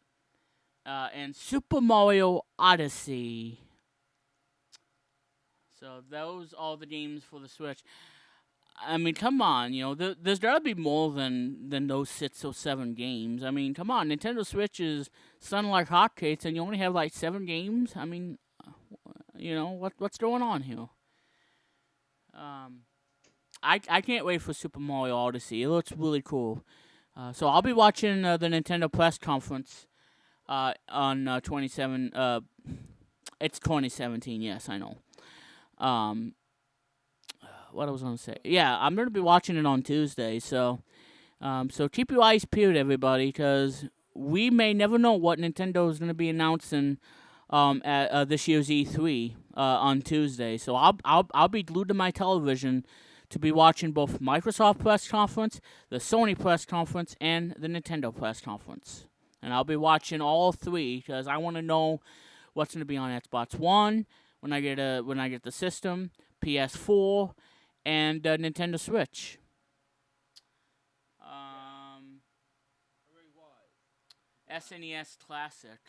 And Super Mario Odyssey. So those are the games for the Switch. I mean, come on, there's gotta be more than those 6 or 7 games. I mean, come on, Nintendo Switch is selling like hotcakes, and you only have like 7 games. I mean, what's going on here? I can't wait for Super Mario Odyssey. It looks really cool. So I'll be watching the Nintendo press conference on 27. It's 2017. Yes, I know. What I was gonna say? Yeah, I'm gonna be watching it on Tuesday. So keep your eyes peeled, everybody, because we may never know what Nintendo is gonna be announcing at this year's E3 on Tuesday. So I'll be glued to my television to be watching both Microsoft press conference, the Sony press conference, and the Nintendo press conference. And I'll be watching all 3 because I want to know what's going to be on Xbox One when I get the system, PS4, and Nintendo Switch. SNES Classic.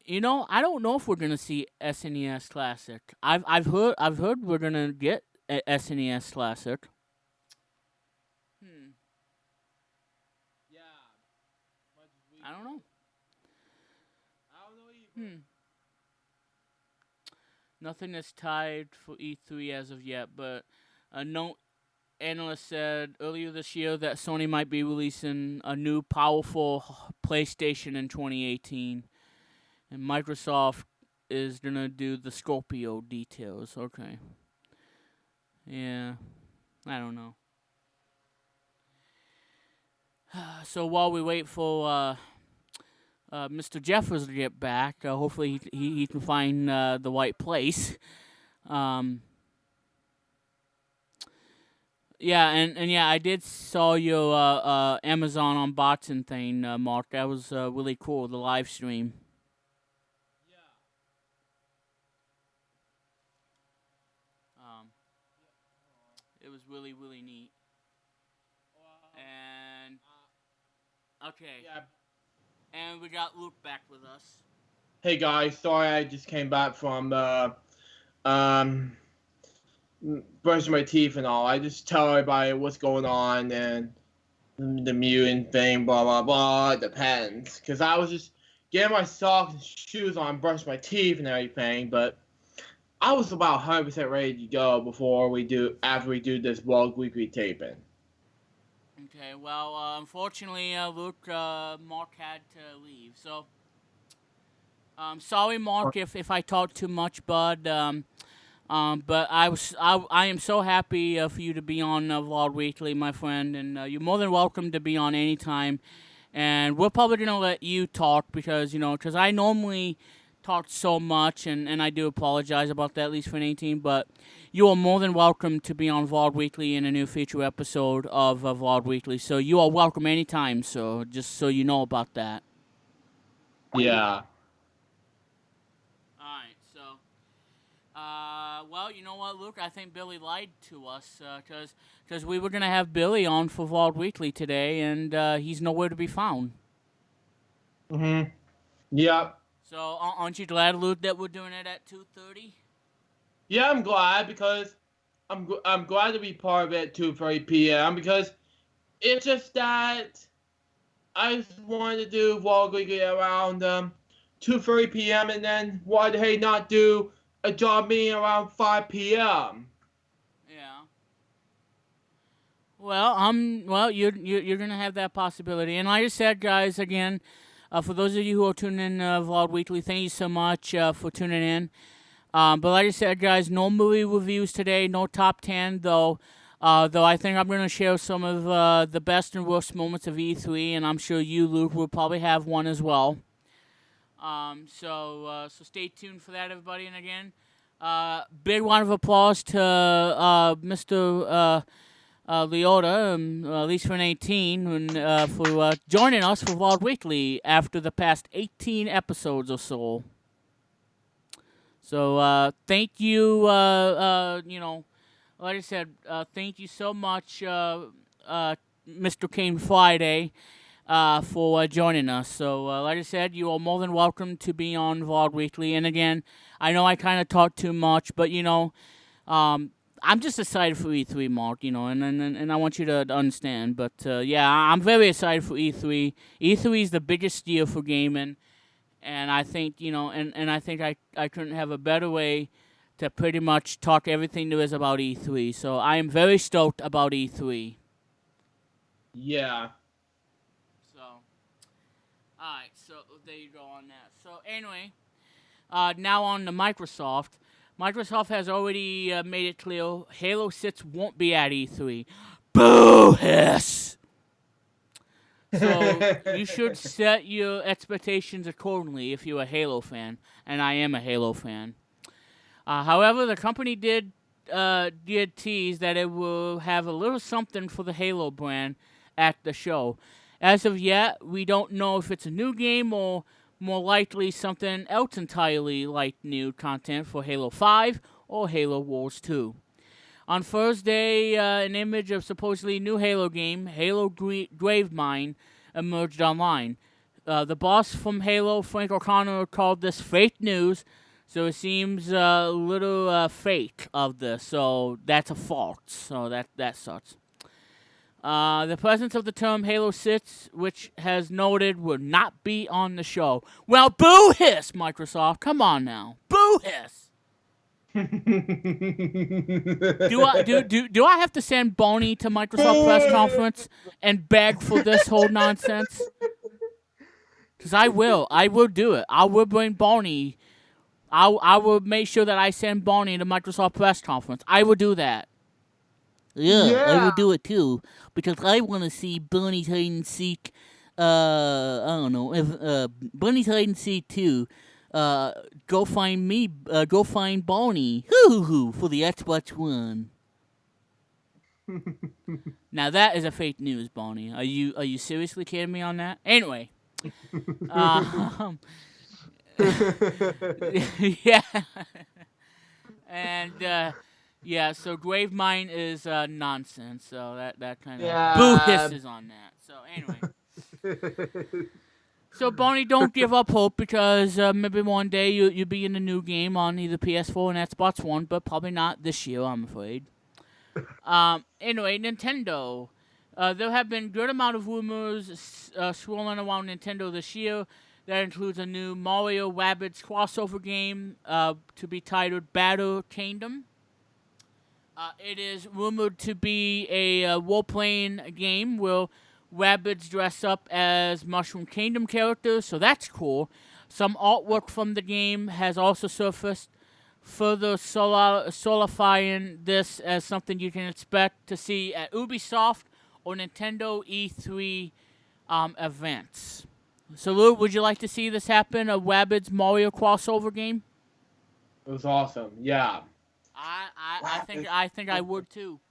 I don't know if we're gonna see SNES Classic. I've heard we're gonna get a SNES Classic. Yeah. I don't know. Either. Nothing is tied for E3 as of yet, but a note analyst said earlier this year that Sony might be releasing a new powerful PlayStation in 2018, and Microsoft is gonna do the Scorpio details. Okay. Yeah, I don't know. So while we wait for Mr. Jeffers to get back, hopefully he can find the right place. Um, yeah, and yeah, I did saw your Amazon unboxing thing, Mark. That was really cool. The live stream. Um, it was really really neat. And okay, Yeah. and we got Luke back with us. Hey guys, sorry I just came back from um brushing my teeth and all. I just tell everybody what's going on and the mutant thing, blah blah blah. It depends, cause I was just getting my socks and shoes on, brushing my teeth and everything, but I was about 100% ready to go after we do this Vlog Weekly taping. Okay, well, unfortunately, Luke, Mark had to leave. So, sorry, Mark, if I talked too much, bud. But I am so happy for you to be on Vlog Weekly, my friend, and you're more than welcome to be on anytime. And we're probably gonna let you talk because because I normally talk so much, and I do apologize about that, at least for 18. But you are more than welcome to be on Vlog Weekly in a new feature episode of Vlog Weekly. So you are welcome anytime. So just so you know about that. Yeah. Alright, so, well, you know what, Luke? I think Billy lied to us, because we were going to have Billy on for Vlog Weekly today, and he's nowhere to be found. Mhm. Yep. So, aren't you glad, Luke, that we're doing it at 2:30? Yeah, I'm glad because I'm glad to be part of it at 2:30 p.m. because it's just that I just wanted to do Vlog Weekly around 2:30 p.m. and then why the hey not do a job meeting around 5 p.m. Yeah. Well, you're gonna have that possibility, and like I said, guys, again, for those of you who are tuning in Vlog Weekly, thank you so much for tuning in. But like I said, guys, no movie reviews today, no top 10, though. Though I think I'm going to share some of the best and worst moments of E3, and I'm sure you, Luke, will probably have one as well. So stay tuned for that, everybody. And again, big round of applause to Mr. Liotta, at least for 18, for joining us for Vlog Weekly after the past 18 episodes or so. So thank you, like I said, thank you so much, Mr. Kane Friday, for joining us. So like I said, you are more than welcome to be on Vlog Weekly. And again, I know I kind of talk too much, but I'm just excited for E3, Mark, and I want you to understand. But yeah, I'm very excited for E3. E3 is the biggest deal for gaming. And I think, and I think I couldn't have a better way to pretty much talk everything there is about E3. So I am very stoked about E3. Yeah. So, alright, so there you go on that. So anyway, now on to Microsoft. Microsoft has already made it clear Halo 6 won't be at E3. Boo hiss! So you should set your expectations accordingly if you're a Halo fan, and I am a Halo fan. However, the company did tease that it will have a little something for the Halo brand at the show. As of yet, we don't know if it's a new game or more likely something else entirely like new content for Halo 5 or Halo Wars 2. On Thursday, an image of supposedly new Halo game, Halo Gravemind, emerged online. The boss from Halo, Frank O'Connor, called this fake news, so it seems a little fake of this, so that's a fault, so that sucks. The presence of the term Halo 6, which has noted, will not be on the show. Well, boo hiss, Microsoft. Come on now. Boo hiss. Do I have to send Boney to Microsoft press conference and beg for this whole nonsense? Because I will do it. I will bring Boney. I will make sure that I send Boney to Microsoft press conference. I will do that. Yeah, I Yeah. will do it too because I want to see Bunny's hide and seek. I don't know if Bunny's hide and seek too. Go find me. Go find Bonnie. Hoo hoo hoo for the Xbox One. Now that is a fake news, Bonnie. Are you seriously kidding me on that? Anyway, um, yeah, and yeah. So Grave Mine is nonsense. So that kind of boo Yeah. hisses on that. So anyway. So Bonnie, don't give up hope because maybe one day you'll be in a new game on either PS4 and Xbox One, but probably not this year, I'm afraid. Anyway, Nintendo. There have been good amount of rumors swirling around Nintendo this year. That includes a new Mario Rabbids crossover game to be titled Battle Kingdom. It is rumored to be a role-playing game where Rabbids dress up as Mushroom Kingdom characters, so that's cool. Some artwork from the game has also surfaced, further solidifying this as something you can expect to see at Ubisoft or Nintendo E3 events. So, Lou, would you like to see this happen, a Rabbids Mario crossover game? It was awesome. Yeah. I think I would too.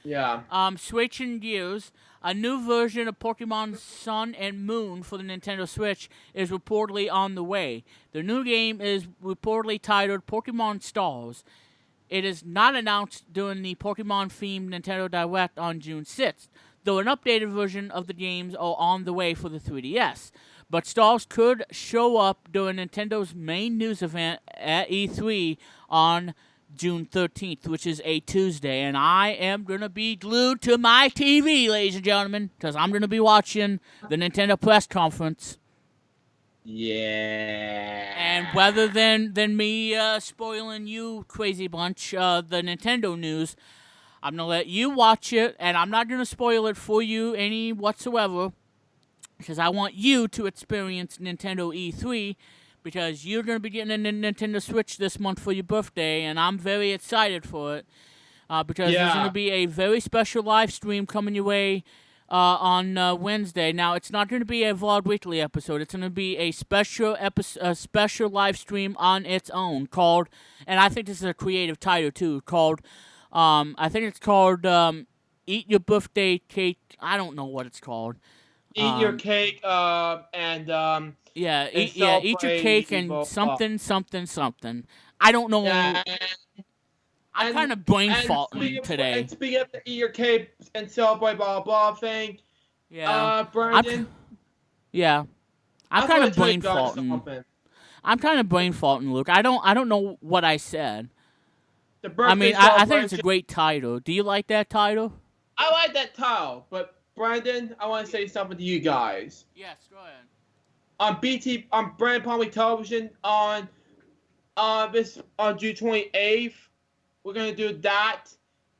Yeah. Switching gears, a new version of Pokemon Sun and Moon for the Nintendo Switch is reportedly on the way. The new game is reportedly titled Pokemon Stars. It is not announced during the Pokemon-themed Nintendo Direct on June 6th, though an updated version of the games are on the way for the 3DS. But Stars could show up during Nintendo's main news event at E3 on June 13th, which is a Tuesday, and I am going to be glued to my TV, ladies and gentlemen, because I'm going to be watching the Nintendo press conference. Yeah. And rather than me spoiling you, crazy bunch, the Nintendo news, I'm going to let you watch it, and I'm not going to spoil it for you any whatsoever, because I want you to experience Nintendo E3, because you're going to be getting a Nintendo Switch this month for your birthday, and I'm very excited for it, because there's going to be a very special live stream coming your way on Wednesday. Now, it's not going to be a Vlog Weekly episode. It's going to be a special special live stream on its own called, and I think this is a creative title too, called, I think it's called Eat Your Birthday Cake. I don't know what it's called. Eat your cake, and Yeah, and eat your cake and celebrate, something. I don't know. yeah, I'm kind of brain faulting today. And speaking of the eat your cake and celebrate blah blah thing, Yeah, Brandon. yeah, I'm kind of brain faulting. I'm kind of brain faulting, Luke. I don't know what I said. The birthday I mean, I think it's a great title. Do you like that title? I like that title, but Brandon, I want to say something to you guys. Yes, go ahead. On Branden Plumley Television on June 28th, we're gonna do that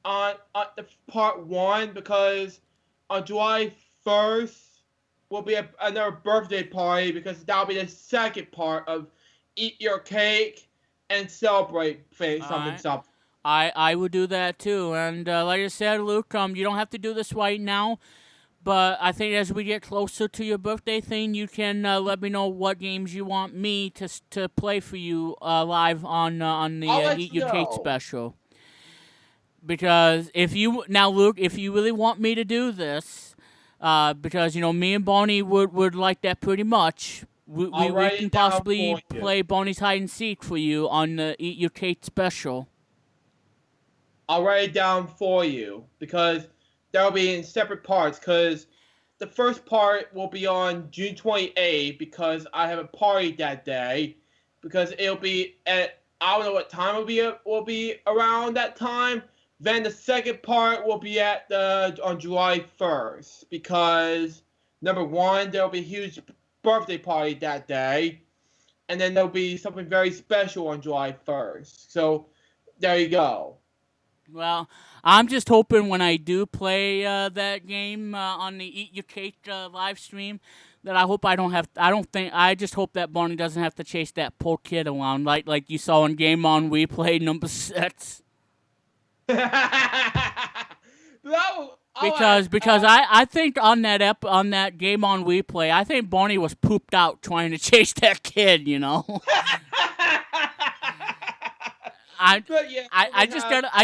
on the part 1, because on July 1st will be another birthday party, because that'll be the second part of Eat Your Cake and Celebrate something. I would do that too, and like I said, Luke, you don't have to do this right now. But I think as we get closer to your birthday thing, you can let me know what games you want me to play for you live on the Eat Your Cake special. Because Luke, if you really want me to do this, because me and Bonnie would like that pretty much. We can possibly play Bonnie's hide and seek for you on the Eat Your Cake special. I'll write it down for you, because that'll be in separate parts, because the first part will be on June 28th, because I have a party that day, because it'll be at, I don't know what time will be around that time. Then the second part will be on July 1st, because number one, there'll be a huge birthday party that day, and then there'll be something very special on July 1st. So there you go. Well, I'm just hoping when I do play that game on the Eat Your Cake live stream that I just hope that Bonnie doesn't have to chase that poor kid around like you saw in Game On Replay number 6. Because I think on that game on replay, I think Barney was pooped out trying to chase that kid. But yeah, I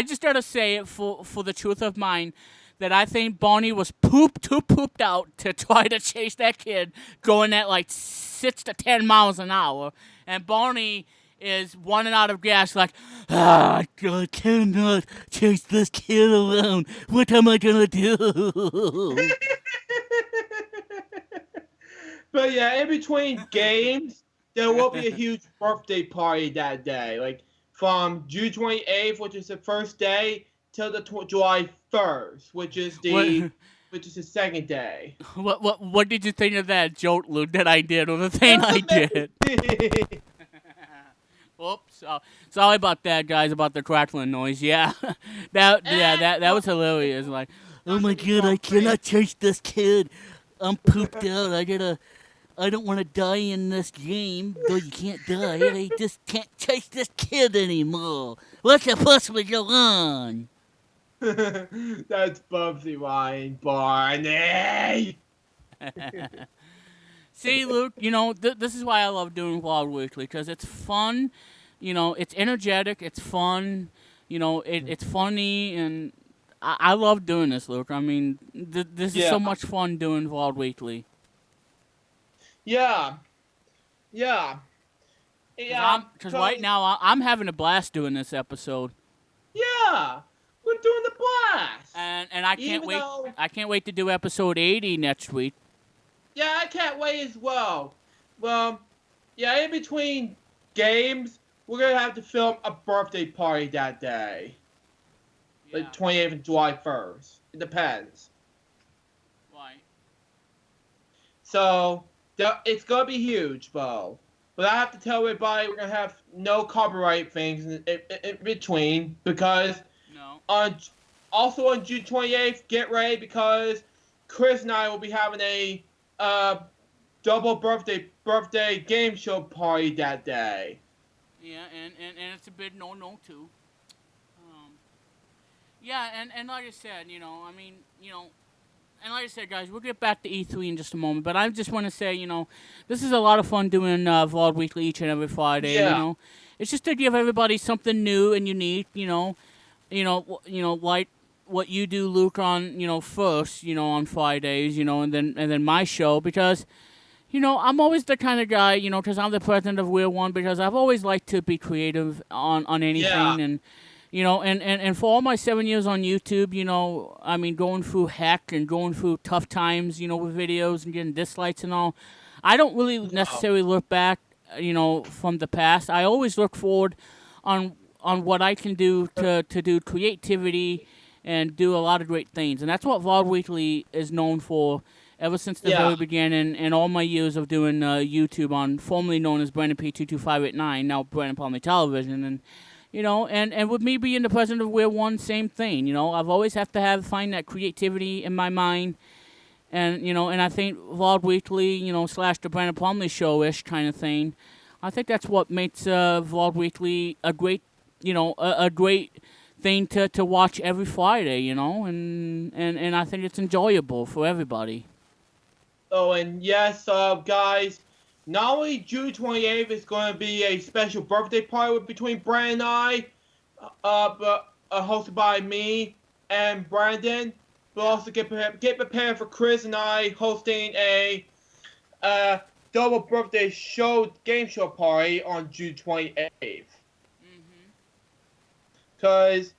just gotta say it for the truth of mine that I think Barney was too pooped out to try to chase that kid going at like 6 to 10 miles an hour, and Barney is running out of gas like, I cannot chase this kid alone. What am I gonna do? But yeah, in between games, there will be a huge birthday party that day. Like from June 28th, which is the first day, till the July 1st, which is the second day. What did you think of that joke, Luke, that I did, or the thing I did? Oops. Sorry about that, guys, about the crackling noise. Yeah. that was hilarious. Like, oh my god, I cannot chase this kid. I'm pooped out. I don't want to die in this game. Though you can't die. I just can't chase this kid anymore. What could possibly go on? That's Bubsy Ryan Barney. See, Luke, this is why I love doing Vlog Weekly, because it's fun, it's energetic, it's fun, it's funny, and I love doing this, Luke. I mean, this is so much fun doing Vlog Weekly. Yeah. Because right now, I'm having a blast doing this episode. Yeah, we're doing the blast. And I can't wait. I can't wait to do episode 80 next week. Yeah, I can't wait as well. Well, yeah, in between games, we're going to have to film a birthday party that day. Yeah. Like 28th and July 1st. It depends. Right. So, it's going to be huge, Bo. But I have to tell everybody we're going to have no copyright things in between. Because also on June 28th, get ready because Chris and I will be having a double birthday game show party that day. Yeah, and it's a bit no too. Yeah, and like I said, and like I said, guys, we'll get back to E3 in just a moment. But I just want to say, this is a lot of fun doing Vlog Weekly each and every Friday. Yeah. It's just to give everybody something new and unique. Like what you do, Luke, on first, on Fridays, and then my show, because I'm always the kind of guy, because I'm the president of We're One, because I've always liked to be creative on anything, and and for all my 7 years on YouTube, I mean, going through heck and going through tough times, with videos and getting dislikes and all, I don't really necessarily look back, from the past. I always look forward on what I can do to do creativity and do a lot of great things. And that's what Vlog Weekly is known for ever since the very beginning, and all my years of doing YouTube on formerly known as Branden P22589, now Branden Plumley Television. And, and with me being the president of We're One, same thing. I've always have to find that creativity in my mind. And, and I think Vlog Weekly, slash the Branden Plumley Show-ish kind of thing, I think that's what makes Vlog Weekly a great, a great thing to watch every Friday, and I think it's enjoyable for everybody. Oh, and yes, guys, not only June 28th is going to be a special birthday party between Branden and I, but hosted by me and Branden, but also get prepared for Chris and I hosting a double birthday game show party on June 28th. Because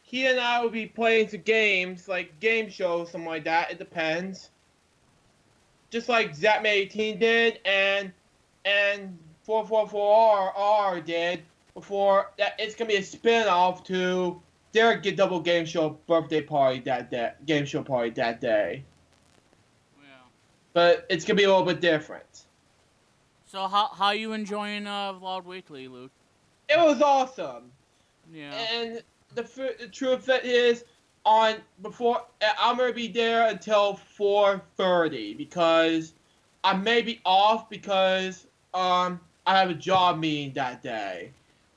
he and I will be playing some games, like game shows, something like that. It depends. Just like Zapman 18 did, and 444R did before. That it's gonna be a spin-off to their double game show party that day. Yeah. But it's gonna be a little bit different. So how you enjoying Vlog Weekly, Luke? It was awesome. Yeah. And the truth is, I'm gonna be there until 4:30 because I may be off because I have a job meeting that day.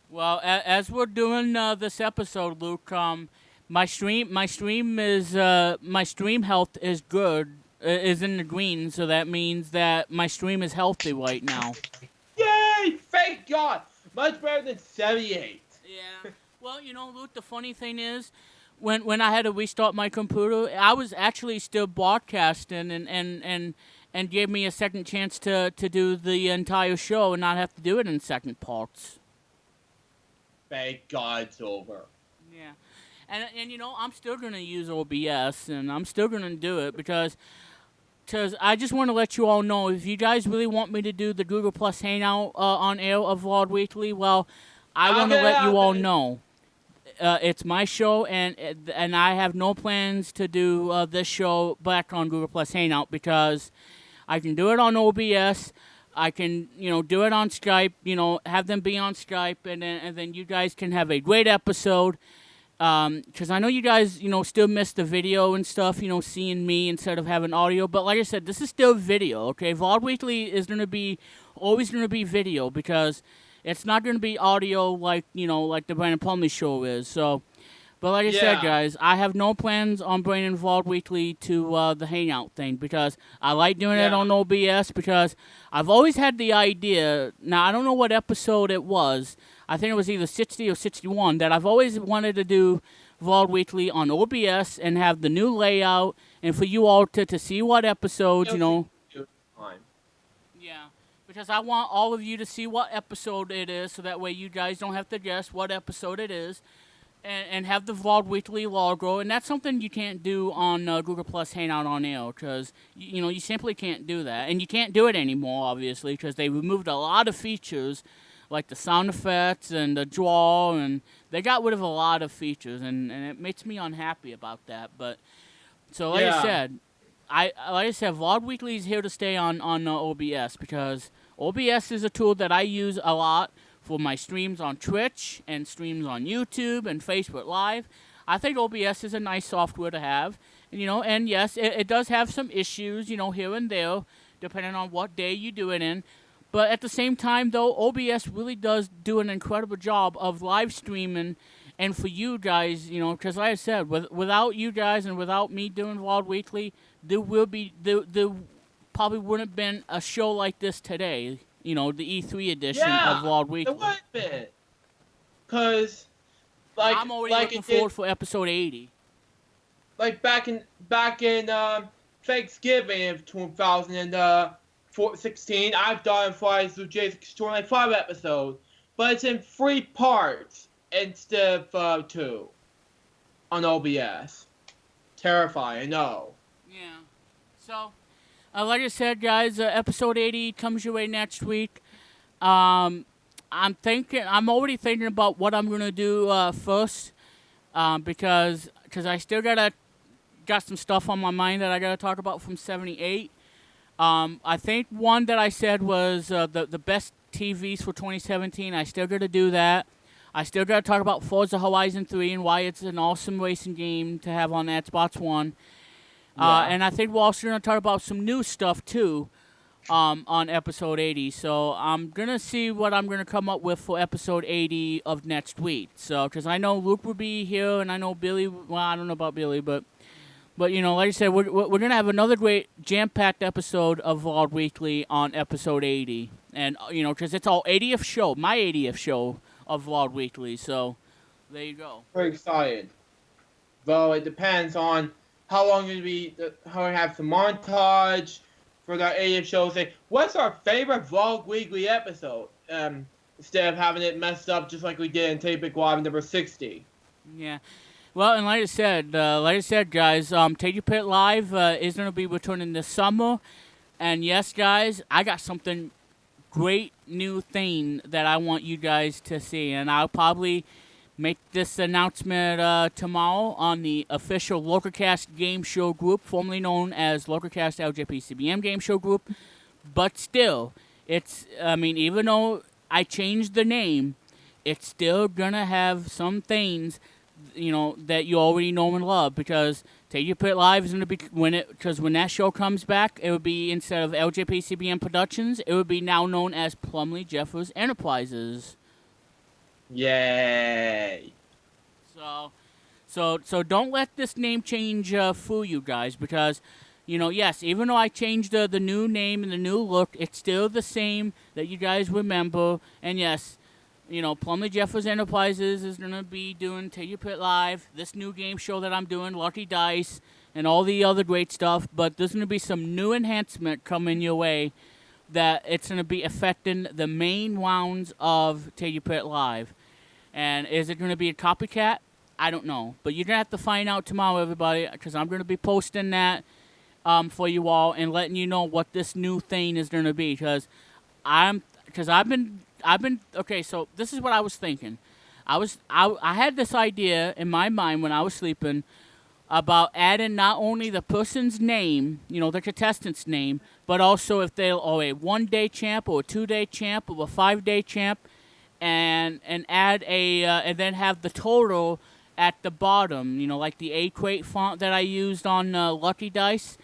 Well, as we're doing this episode, Luke, My stream health is good, is in the green, so that means that my stream is healthy right now. Yay! Thank God! Much better than 78. Yeah. Well, Luke, the funny thing is, when I had to restart my computer, I was actually still broadcasting and gave me a second chance to do the entire show and not have to do it in second parts. Thank God it's over. Yeah. And I'm still going to use OBS, and I'm still going to do it because I just want to let you all know, if you guys really want me to do the Google Plus Hangout on air of Vlog Weekly, well, I want to let you all know. It's my show, and I have no plans to do this show back on Google Plus Hangout because I can do it on OBS. I can, do it on Skype, have them be on Skype, and then you guys can have a great episode. Because I know you guys, still miss the video and stuff, seeing me instead of having audio. But like I said, this is still video, okay? Vlog Weekly is always going to be video because it's not going to be audio like the Branden Plumley show is. So, but like I said, guys, I have no plans on bringing Vlog Weekly to the Hangout thing because I like doing it on OBS because I've always had the idea. Now, I don't know what episode it was. I think it was either 60 or 61 that I've always wanted to do Vlog Weekly on OBS and have the new layout and for you all to see what episodes, Yeah, because I want all of you to see what episode it is so that way you guys don't have to guess what episode it is and have the Vlog Weekly logo. And that's something you can't do on Google Plus Hangout on air because, you simply can't do that. And you can't do it anymore, obviously, because they removed a lot of features like the sound effects and the draw, and they got rid of a lot of features, and it makes me unhappy about that. But so, like I said, Vlog Weekly is here to stay on OBS because OBS is a tool that I use a lot for my streams on Twitch and streams on YouTube and Facebook Live. I think OBS is a nice software to have, and yes, it does have some issues, here and there, depending on what day you do it in. But at the same time, though, OBS really does do an incredible job of live streaming, and for you guys, because like I said, without you guys and without me doing Vlog Weekly, there probably wouldn't have been a show like this today. The E3 edition of Vlog Weekly. It would have been. Because, I'm already looking forward for episode 80. Like back in Thanksgiving of 2016, I've done Fridays with Jason 25 episode, but it's in 3 parts instead of 2 on OBS. Terrifying, no. Yeah. So, like I said, guys, episode 80 comes your way next week. I'm already thinking about what I'm gonna do first, because I still got some stuff on my mind that I gotta talk about from 78. I think one that I said was the best TVs for 2017. I still got to do that. I still got to talk about Forza Horizon 3 and why it's an awesome racing game to have on Xbox One. And I think we're also going to talk about some new stuff, too, on episode 80. So I'm going to see what I'm going to come up with for episode 80 of next week. So, because I know Luke will be here, and I know Billy, well, I don't know about Billy, but like I said, we're going to have another great jam-packed episode of Vlog Weekly on episode 80. And, because it's our 80th show, my 80th show of Vlog Weekly. So, there you go. Very excited. Though it depends on how long it'll be, how we have some montage for that 80th show. Say, what's our favorite Vlog Weekly episode? Instead of having it messed up just like we did in Tape It Live number 60. Yeah. Well, and like I said, guys, Take Your Pit Live is going to be returning this summer. And yes, guys, I got something great new thing that I want you guys to see. And I'll probably make this announcement tomorrow on the official LocaCast Game Show group, formerly known as LocaCast LJPCBM Game Show group. But still, even though I changed the name, it's still going to have some things that you already know and love, because Take Your Pit Live is going to be, when that show comes back, it would be, instead of LJPCBM Productions, it would be now known as Plumley Jeffers Enterprises. Yay! So don't let this name change fool you guys, because, yes, even though I changed the new name and the new look, it's still the same that you guys remember. And yes, Plumley Jeffers Enterprises is going to be doing Take Your Pit Live, this new game show that I'm doing, Lucky Dice, and all the other great stuff. But there's going to be some new enhancement coming your way that it's going to be affecting the main rounds of Take Your Pit Live. And is it going to be a copycat? I don't know. But you're going to have to find out tomorrow, everybody, because I'm going to be posting that for you all and letting you know what this new thing is going to be. Because I've been, okay, so this is what I was thinking. I had this idea in my mind when I was sleeping about adding not only the person's name, the contestant's name, but also if they're a 1-day champ or a 2-day champ or a 5-day champ, and add and then have the total at the bottom, like the A-Crate font that I used on Lucky Dice.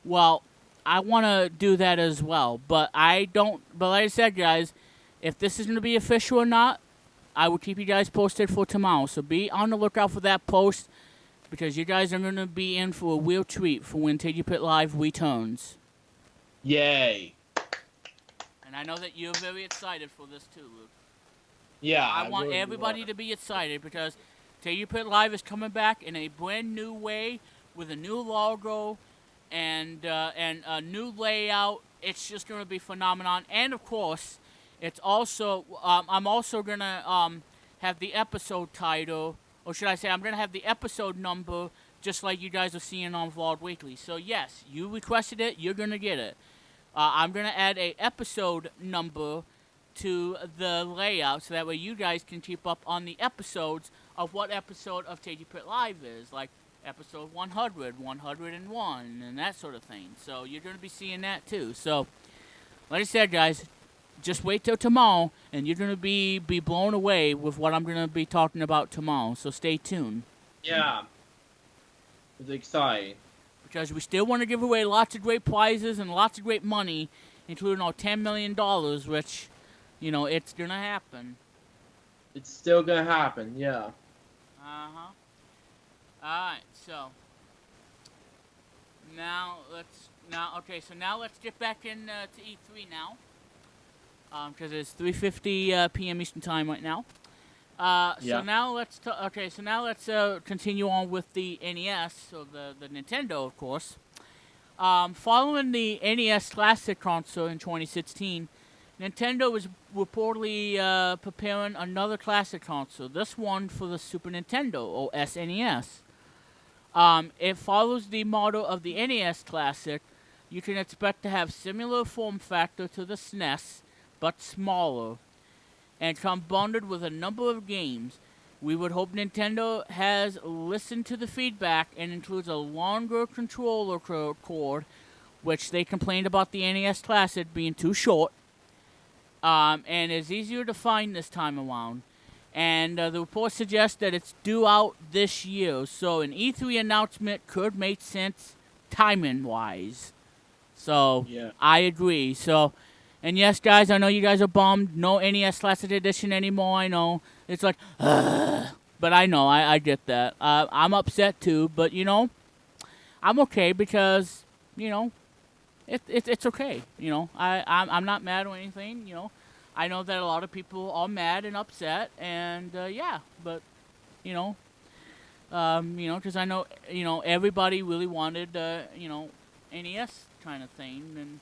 Well, I want to do that as well, but like I said, guys, if this is going to be official or not, I will keep you guys posted for tomorrow, so be on the lookout for that post, because you guys are going to be in for a real treat for when Take Your Pit Live returns. Yay. And I know that you're very excited for this too, Luke. Yeah. I want everybody to be excited, because Take Your Pit Live is coming back in a brand new way with a new logo and a new layout. It's just going to be phenomenon. And of course, it's also I'm also going to have the episode title, or should I say I'm going to have the episode number just like you guys are seeing on Vlog Weekly. So yes, you requested it, you're going to get it. I'm going to add a episode number to the layout so that way you guys can keep up on the episodes of what episode of Take Your Pit Live is, like episode 100, 101, and that sort of thing. So you're going to be seeing that too. So, like I said, guys, just wait till tomorrow, and you're going to be blown away with what I'm going to be talking about tomorrow. So stay tuned. Yeah. It's exciting. Because we still want to give away lots of great prizes and lots of great money, including our $10 million, which, it's going to happen. It's still going to happen, yeah. Uh-huh. Alright, so now let's get back in to E3 now. Because it's 3:50 p.m. Eastern Time right now. Yeah. So now let's continue on with the NES, so the Nintendo, of course. Following the NES Classic console in 2016, Nintendo is reportedly preparing another classic console, this one for the Super Nintendo, or SNES. It follows the model of the NES Classic. You can expect to have similar form factor to the SNES, but smaller, and come bundled with a number of games. We would hope Nintendo has listened to the feedback and includes a longer controller cord, which they complained about the NES Classic being too short, and is easier to find this time around. And the report suggests that it's due out this year, so an E3 announcement could make sense timing-wise. So, yeah. I agree. So, and yes, guys, I know you guys are bummed. No NES Classic Edition anymore, I know. It's like, but I know, I get that. I'm upset too, but, I'm okay because, it's okay. I'm not mad or anything, I know that a lot of people are mad and upset, and yeah, but because I know everybody really wanted NES kind of thing, and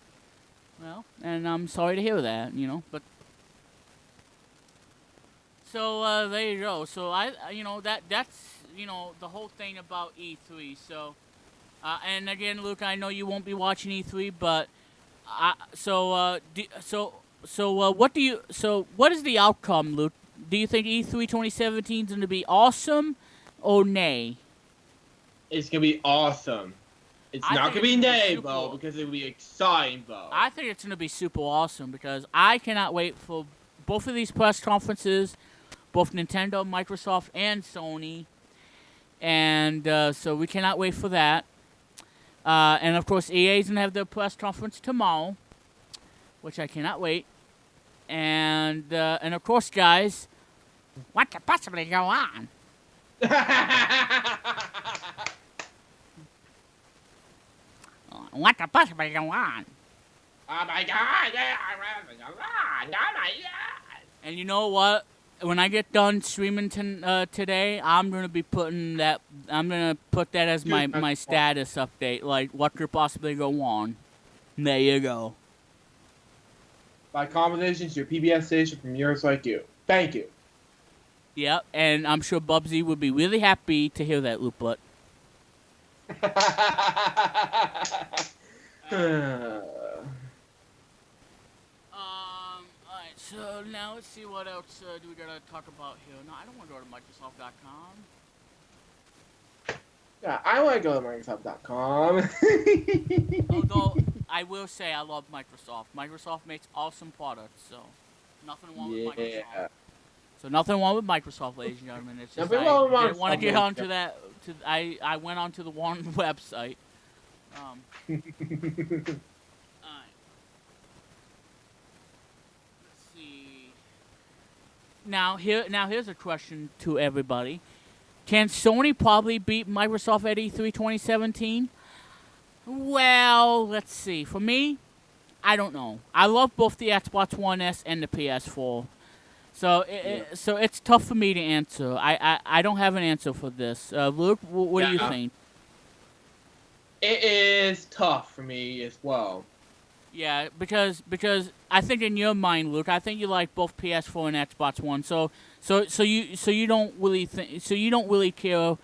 and I'm sorry to hear that, but so there you go. So that's the whole thing about E3. So and again, Luke, I know you won't be watching E3, but what is the outcome, Luke? Do you think E3 2017 is going to be awesome or nay? It's going to be awesome. It's not going to be nay, Bo, because it will be exciting, Bo. I think it's going to be super awesome because I cannot wait for both of these press conferences, both Nintendo, Microsoft, and Sony. And so we cannot wait for that. And, of course, EA is going to have their press conference tomorrow, which I cannot wait. And of course, guys, what could possibly go on? What the possibly go on? Oh my god! Oh my god! And you know what? When I get done streaming today, I'm gonna be putting that. I'm gonna put that as my status update. Like, what could possibly go on? There you go. By combinations, your PBS station from years like you. Thank you. Yep, and I'm sure Bubsy would be really happy to hear that, Looplet. Alright, so now let's see what else do we gotta talk about here. No, I don't want to go to Microsoft.com. Yeah, I want to go to Microsoft.com. Although, I will say I love Microsoft. Microsoft makes awesome products, so nothing wrong with Microsoft. So nothing wrong with Microsoft, ladies and gentlemen. It's just I didn't want to get onto that. I went onto the wrong website. Alright. Let's see. Now here's a question to everybody. Can Sony probably beat Microsoft at E3 2017? Well, let's see. For me, I don't know. I love both the Xbox One S and the PS4. So so it's tough for me to answer. I don't have an answer for this. Luke, what do you think? It is tough for me as well. Yeah, because I think in your mind, Luke, I think you like both PS4 and Xbox One. So you don't really care,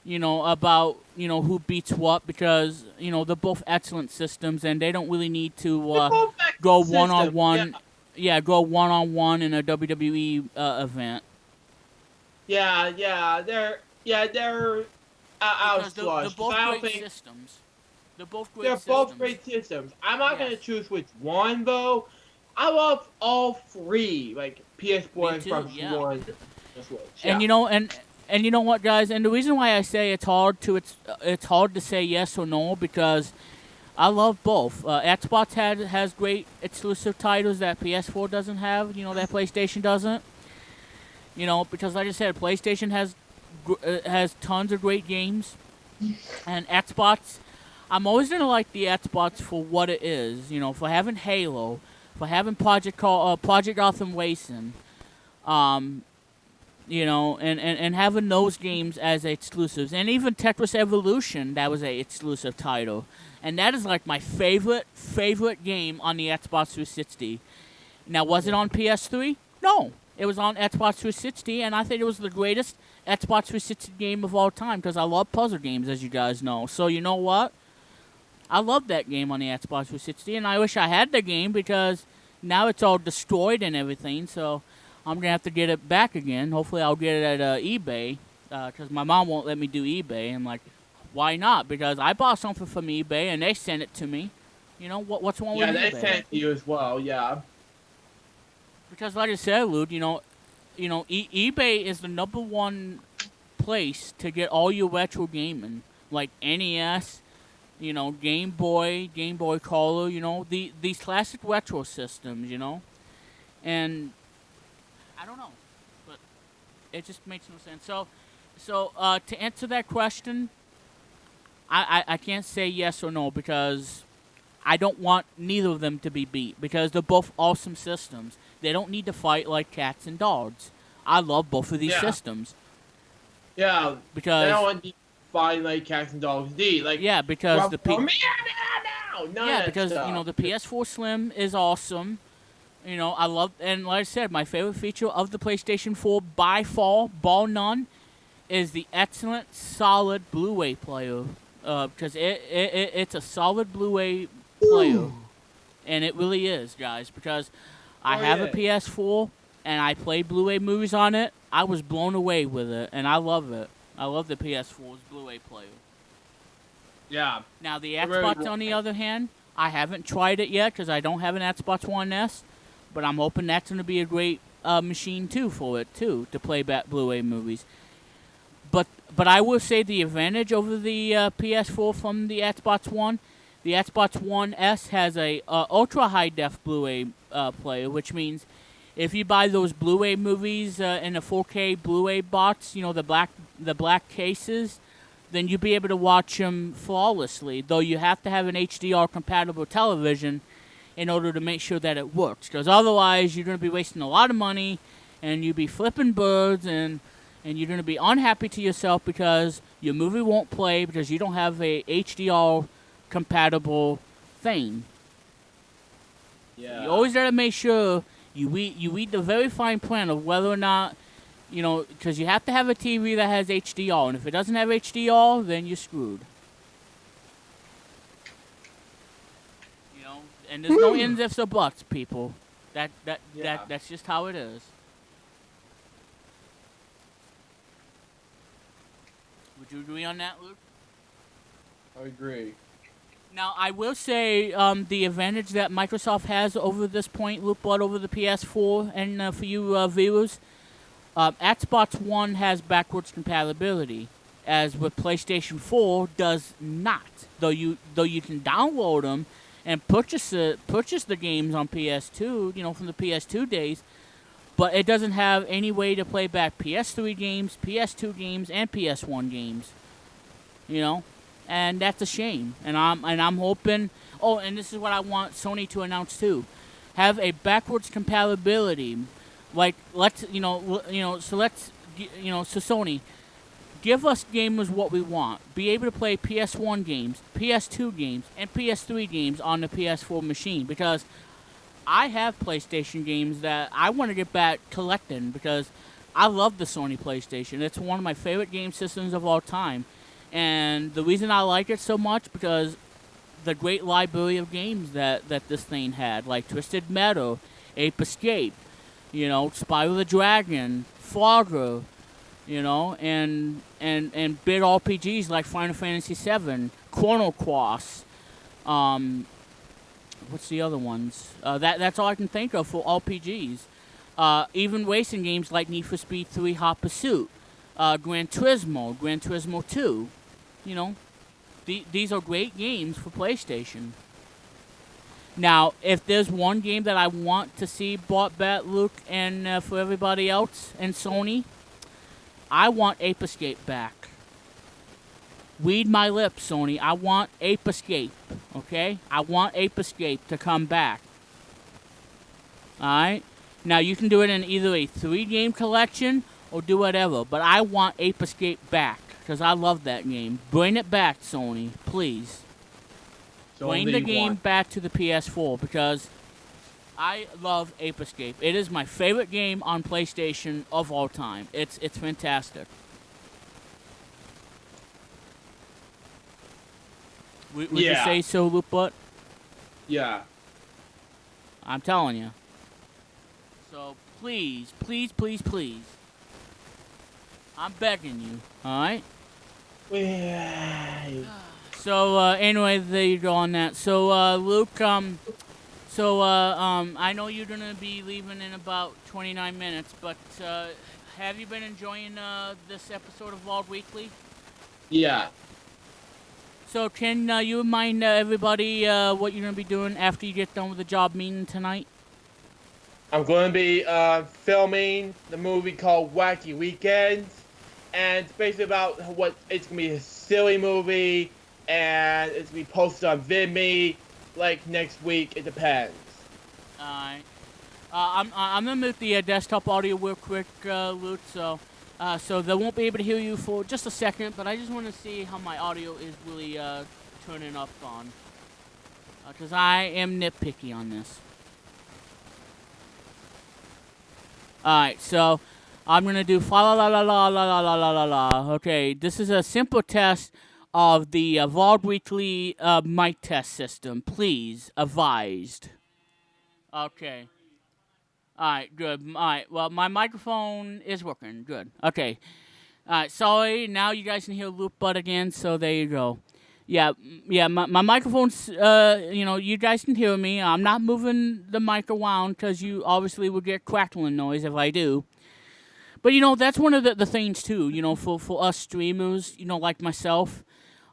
about who beats what, because they're both excellent systems and they don't really need to go one-on-one. Yeah, go one-on-one in a WWE event. Yeah, they're Because they're both great systems. They're both great systems. I'm not gonna choose which one though. I love all three, like PS4, Xbox One, Switch. And and you know what, guys? And the reason why I say it's hard to say yes or no, because I love both. Xbox has great exclusive titles that PS4 doesn't have. That PlayStation doesn't. Because like I said, PlayStation has tons of great games, and Xbox. I'm always gonna like the Xbox for what it is. For having Halo, for having Project Gotham Racing, and having those games as exclusives, and even Tetris Evolution, that was a exclusive title, and that is like my favorite game on the Xbox 360. Now, was it on PS3? No, it was on Xbox 360, and I think it was the greatest Xbox 360 game of all time because I love puzzle games, as you guys know. So you know what? I love that game on the Xbox 360, and I wish I had the game because now it's all destroyed and everything, so I'm going to have to get it back again. Hopefully I'll get it at eBay, because my mom won't let me do eBay. I'm like, why not? Because I bought something from eBay, and they sent it to me. What's wrong with eBay? Yeah, they sent it to you as well, yeah. Because like I said, Luke, eBay is the #1 place to get all your retro gaming, like NES, Game Boy Color, these classic retro systems, and I don't know, but it just makes no sense. So to answer that question, I can't say yes or no because I don't want neither of them to be beat because they're both awesome systems. They don't need to fight like cats and dogs. I love both of these systems. Yeah, because they don't need to fight like cats and dogs. Because the the PS4 Slim is awesome. I love, and like I said, my favorite feature of the PlayStation 4 by far, bar none, is the excellent, solid Blu-ray player. Because it's a solid Blu-ray player, and it really is, guys. Because I have a PS4 and I play Blu-ray movies on it. I was blown away with it, and I love it. I love the PS4's Blu-ray player. Yeah. Now the Xbox, on the other hand, I haven't tried it yet because I don't have an Xbox One S, but I'm hoping that's going to be a great machine too for it too to play back Blu-ray movies. But I will say the advantage over the PS4 from the Xbox One, the Xbox One S has a ultra high def Blu-ray player, which means if you buy those Blu-ray movies in the 4K Blu-ray box, the black cases, then you'll be able to watch them flawlessly. Though you have to have an HDR compatible television in order to make sure that it works, because otherwise you're going to be wasting a lot of money, and you'll be flipping birds, and you're going to be unhappy to yourself because your movie won't play because you don't have a HDR compatible thing. Yeah. You always got to make sure you read the very fine print of whether or not, because you have to have a TV that has HDR, and if it doesn't have HDR, then you're screwed. And there's no ends, ifs, or buts, people. That's just how it is. Would you agree on that, Luke? I agree. Now, I will say the advantage that Microsoft has over this point, Luke, but over the PS4, and for you viewers, Xbox One has backwards compatibility, as with PlayStation 4 does not. Though you can download them and purchase the games on PS2, from the PS2 days, but it doesn't have any way to play back PS3 games, PS2 games, and PS1 games. And that's a shame. And I'm hoping. Oh, and this is what I want Sony to announce too: have a backwards compatibility. Like so Sony, give us gamers what we want. Be able to play PS1 games, PS2 games, and PS3 games on the PS4 machine, because I have PlayStation games that I want to get back collecting, because I love the Sony PlayStation. It's one of my favorite game systems of all time. And the reason I like it so much, because the great library of games that this thing had, like Twisted Metal, Ape Escape, Spyro the Dragon, Frogger, and big RPGs like Final Fantasy VII, Chrono Cross, what's the other ones? That's all I can think of for RPGs. Even racing games like Need for Speed 3 Hot Pursuit, Gran Turismo 2, these are great games for PlayStation. Now, if there's one game that I want to see brought back, Luke, and for everybody else, and Sony, I want Ape Escape back. Read my lips, Sony. I want Ape Escape, okay? I want Ape Escape to come back. Alright? Now, you can do it in either a 3-game collection or do whatever, but I want Ape Escape back, because I love that game. Bring it back, Sony, please. Bring the game back to the PS4, because I love Ape Escape. It is my favorite game on PlayStation of all time. It's fantastic. Would you say so, Luke Butt? Yeah. I'm telling you. So please, please, please, please. I'm begging you, alright? So, anyway, there you go on that. So, Luke, I know you're going to be leaving in about 29 minutes, but have you been enjoying this episode of Vlog Weekly? Yeah. So, can you remind everybody what you're going to be doing after you get done with the job meeting tonight? I'm going to be filming the movie called Wacky Weekends, and it's basically about it's going to be a silly movie, and it's going to be posted on VidMe, like, next week. It depends. Alright. I'm going to mute the desktop audio real quick, Luke, so they won't be able to hear you for just a second, but I just want to see how my audio is really turning up on. Because I am nitpicky on this. Alright, so I'm going to do fa la la la la la la la la la. Okay, this is a simple test of the Vlog Weekly mic test system. Please, advised. Okay. Alright, good. Alright, well, my microphone is working. Good. Okay. Alright, sorry. Now you guys can hear Loop Butt again, so there you go. Yeah, my microphone's, you guys can hear me. I'm not moving the mic around because you obviously will get crackling noise if I do. But, that's one of the things, too, for us streamers, like myself,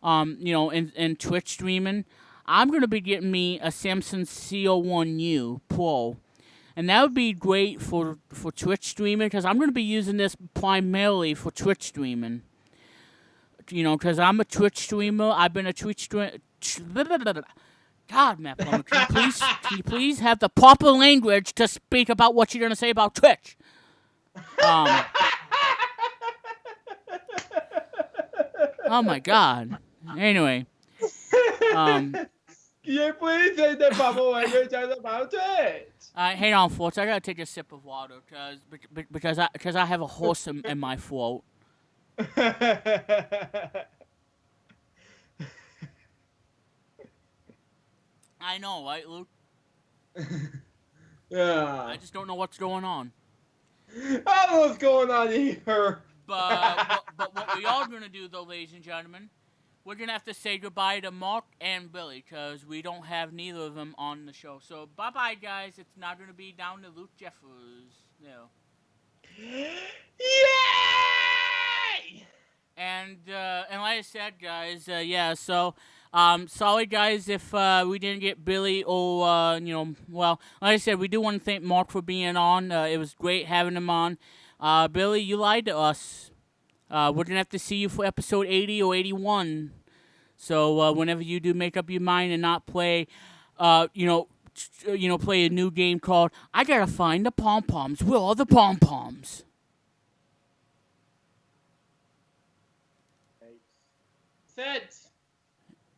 and Twitch streaming. I'm going to be getting me a Samsung CO1U Pro. And that would be great for Twitch streaming because I'm going to be using this primarily for Twitch streaming. You know, because I'm a Twitch streamer. I've been a Twitch streamer. God, Matt Plummer, can you please have the proper language to speak about what you're going to say about Twitch? Oh my God. Anyway. Can you please say the proper language about it? Hang on, folks. I gotta take a sip of water because I have a horse in my throat. I know, right, Luke? Yeah. I just don't know what's going on. I don't know what's going on here. But what we are gonna do, though, ladies and gentlemen, we're going to have to say goodbye to Mark and Billy because we don't have neither of them on the show. So, bye-bye, guys. It's now going to be down to Luke Jeffers. No. Yay! And like I said, guys, yeah, so, sorry, guys, if we didn't get Billy or, well, like I said, we do want to thank Mark for being on. It was great having him on. Billy, you lied to us. We're going to have to see you for episode 80 or 81. So whenever you do make up your mind and not play, play a new game called I Gotta Find the Pom-Poms. Where are the Pom-Poms? Set.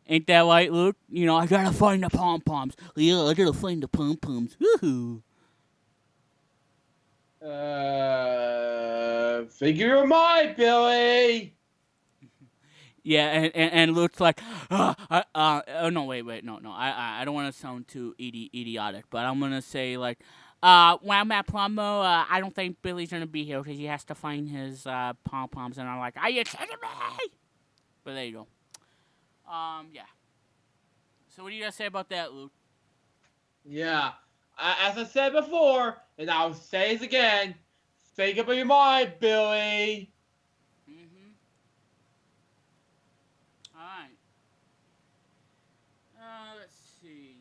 Ain't that right, Luke? You know, I gotta find the Pom-Poms. Yeah, I gotta find the Pom-Poms. Woohoo. Figure your mind, Billy. Yeah, and Luke's like, no, wait, no, I don't want to sound too idiotic, but I'm gonna say like, well, Matt Plumley, I don't think Billy's gonna be here because he has to find his pom-poms, and I'm like, are you kidding me? But there you go. Yeah. So what do you guys say about that, Luke? Yeah, as I said before, and I'll say it again, think about your mind, Billy. Alright. Let's see.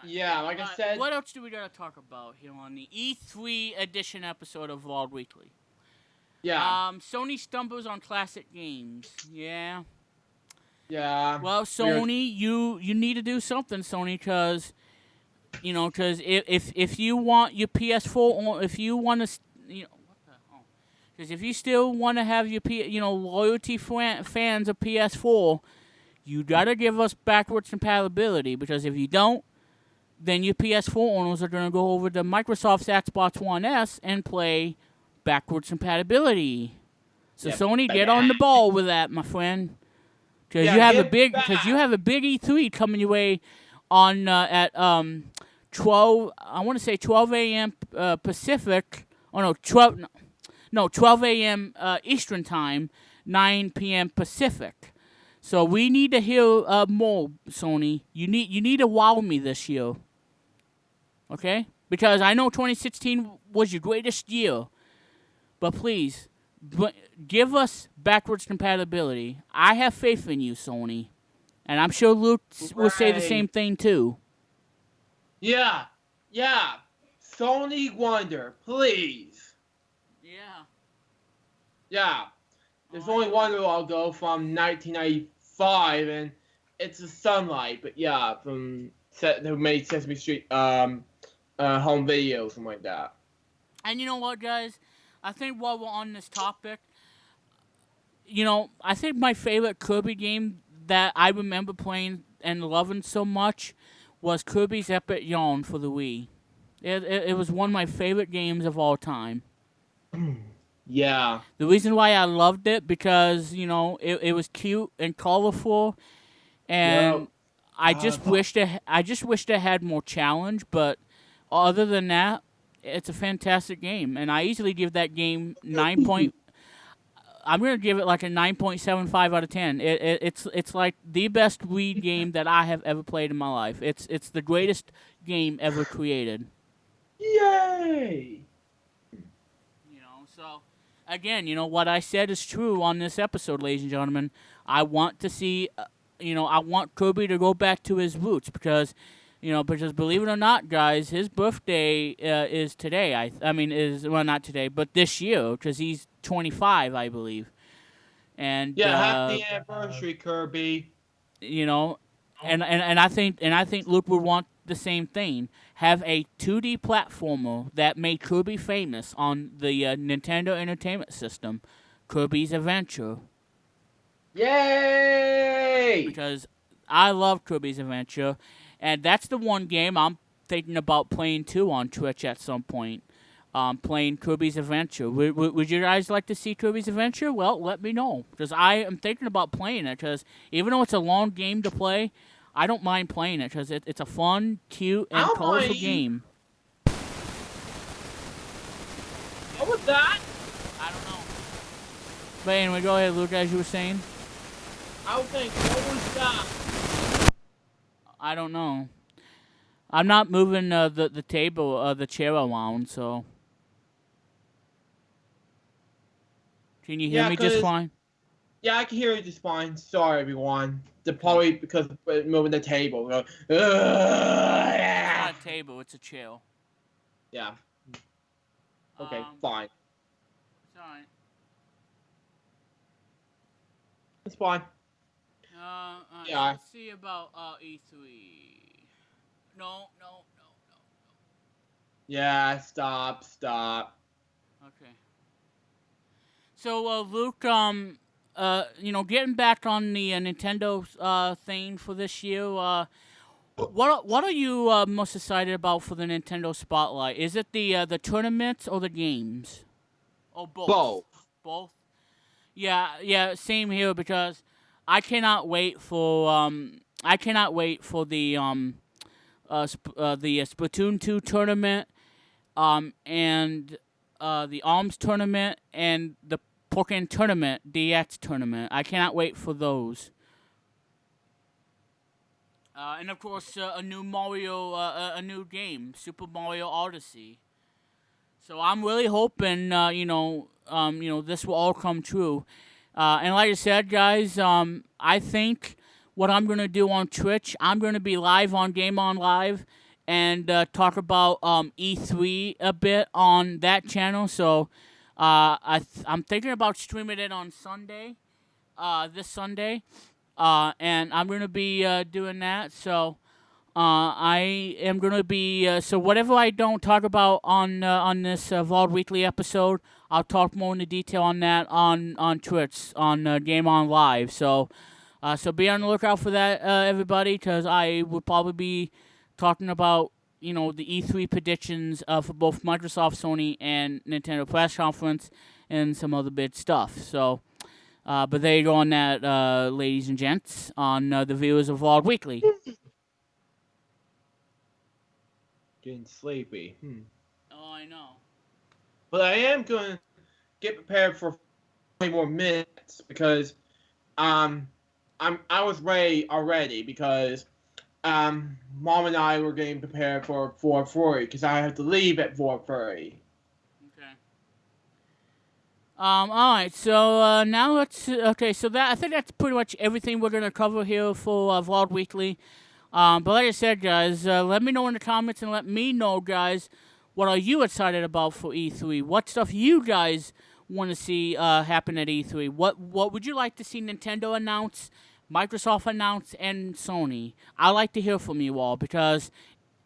Yeah, like I said. What else do we gotta talk about here on the E3 edition episode of Vlog Weekly? Yeah. Sony stumbles on classic games. Yeah. Yeah. Well, Sony, you need to do something, Sony, because if you want your PS4, or if you want to, because if you still want to have your loyalty fans of PS4, you gotta give us backwards compatibility. Because if you don't, then your PS4 owners are gonna go over to Microsoft's Xbox One S and play backwards compatibility. So Yep. Sony, get on the ball with that, my friend. Because you have a big E3 coming your way on at 12. I want to say 12 a.m. Pacific. Oh no, 12 a.m. Eastern time, 9 p.m. Pacific. So we need to hear more, Sony. You need to wow me this year. Okay? Because I know 2016 was your greatest year, but please. Give us backwards compatibility. I have faith in you, Sony. And I'm sure Luke will say the same thing, too. Yeah. Sony Wonder, please. Yeah. There's only one where I'll go from 1995, and it's the Sunlight. But yeah, who made Sesame Street home video, something like that. And you know what, guys? I think while we're on this topic, I think my favorite Kirby game that I remember playing and loving so much was Kirby's Epic Yarn for the Wii. It was one of my favorite games of all time. Yeah. The reason why I loved it because, it was cute and colorful, and Yep. I just wished it had more challenge, but other than that, it's a fantastic game, and I easily give that game I'm gonna give it like a 9.75 out of 10. It's like the best Wii game that I have ever played in my life. It's the greatest game ever created. Yay! So again, what I said is true on this episode, ladies and gentlemen. I want to see, I want Kirby to go back to his roots because, Because believe it or not, guys, his birthday is today. I mean, not today, but this year, because he's 25, I believe. And Yeah, happy anniversary, Kirby. And I think Luke would want the same thing. Have a 2D platformer that made Kirby famous on the Nintendo Entertainment System, Kirby's Adventure. Yay! Because I love Kirby's Adventure, and that's the one game I'm thinking about playing too on Twitch at some point. Playing Kirby's Adventure. Would you guys like to see Kirby's Adventure? Well, let me know, because I am thinking about playing it, because even though it's a long game to play, I don't mind playing it, because it's a fun, cute, and colorful game. What was that? I don't know. But anyway, go ahead, Luke, as you were saying. I was thinking, what was that? I don't know. I'm not moving the table, the chair around, so... Can you hear me just fine? Yeah, I can hear you just fine. Sorry, everyone. Probably because of moving the table. It's not a table, it's a chair. Yeah. Okay, fine. It's alright. It's fine. Yeah. Let's see about E3. No. Yeah, stop. Okay. So, Luke, getting back on the Nintendo thing for this year, what are you most excited about for the Nintendo Spotlight? Is it the tournaments or the games? Oh, both. Both. Yeah, same here, because I cannot wait for the Splatoon 2 tournament, and the ARMS tournament, and the Pokken tournament, DX tournament. I cannot wait for those. And of course, a new Mario, a new game, Super Mario Odyssey. So I'm really hoping, this will all come true. And like I said, guys, I think what I'm going to do on Twitch, I'm going to be live on Game On Live and talk about E3 a bit on that channel. So I'm thinking about streaming it on Sunday, this Sunday. And I'm going to be doing that. So I am going to be... so whatever I don't talk about on this Vlog Weekly episode, I'll talk more in detail on that on Twitch, on Game On Live. So be on the lookout for that, everybody, because I will probably be talking about, the E3 predictions for both Microsoft, Sony, and Nintendo press conference, and some other big stuff. So, but there you go on that, ladies and gents, on the viewers of Vlog Weekly. Getting sleepy. Oh, I know. But I am going to get prepared for 20 more minutes, because I was ready already, because Mom and I were getting prepared for 4:30, because I have to leave at 4:30. Okay. All right. So now let's. Okay. So I think that's pretty much everything we're gonna cover here for Vlog Weekly. But like I said, guys, let me know in the comments, and let me know, guys, what are you excited about for E3? What stuff you guys want to see happen at E3? What would you like to see Nintendo announce, Microsoft announce, and Sony? I like to hear from you all, because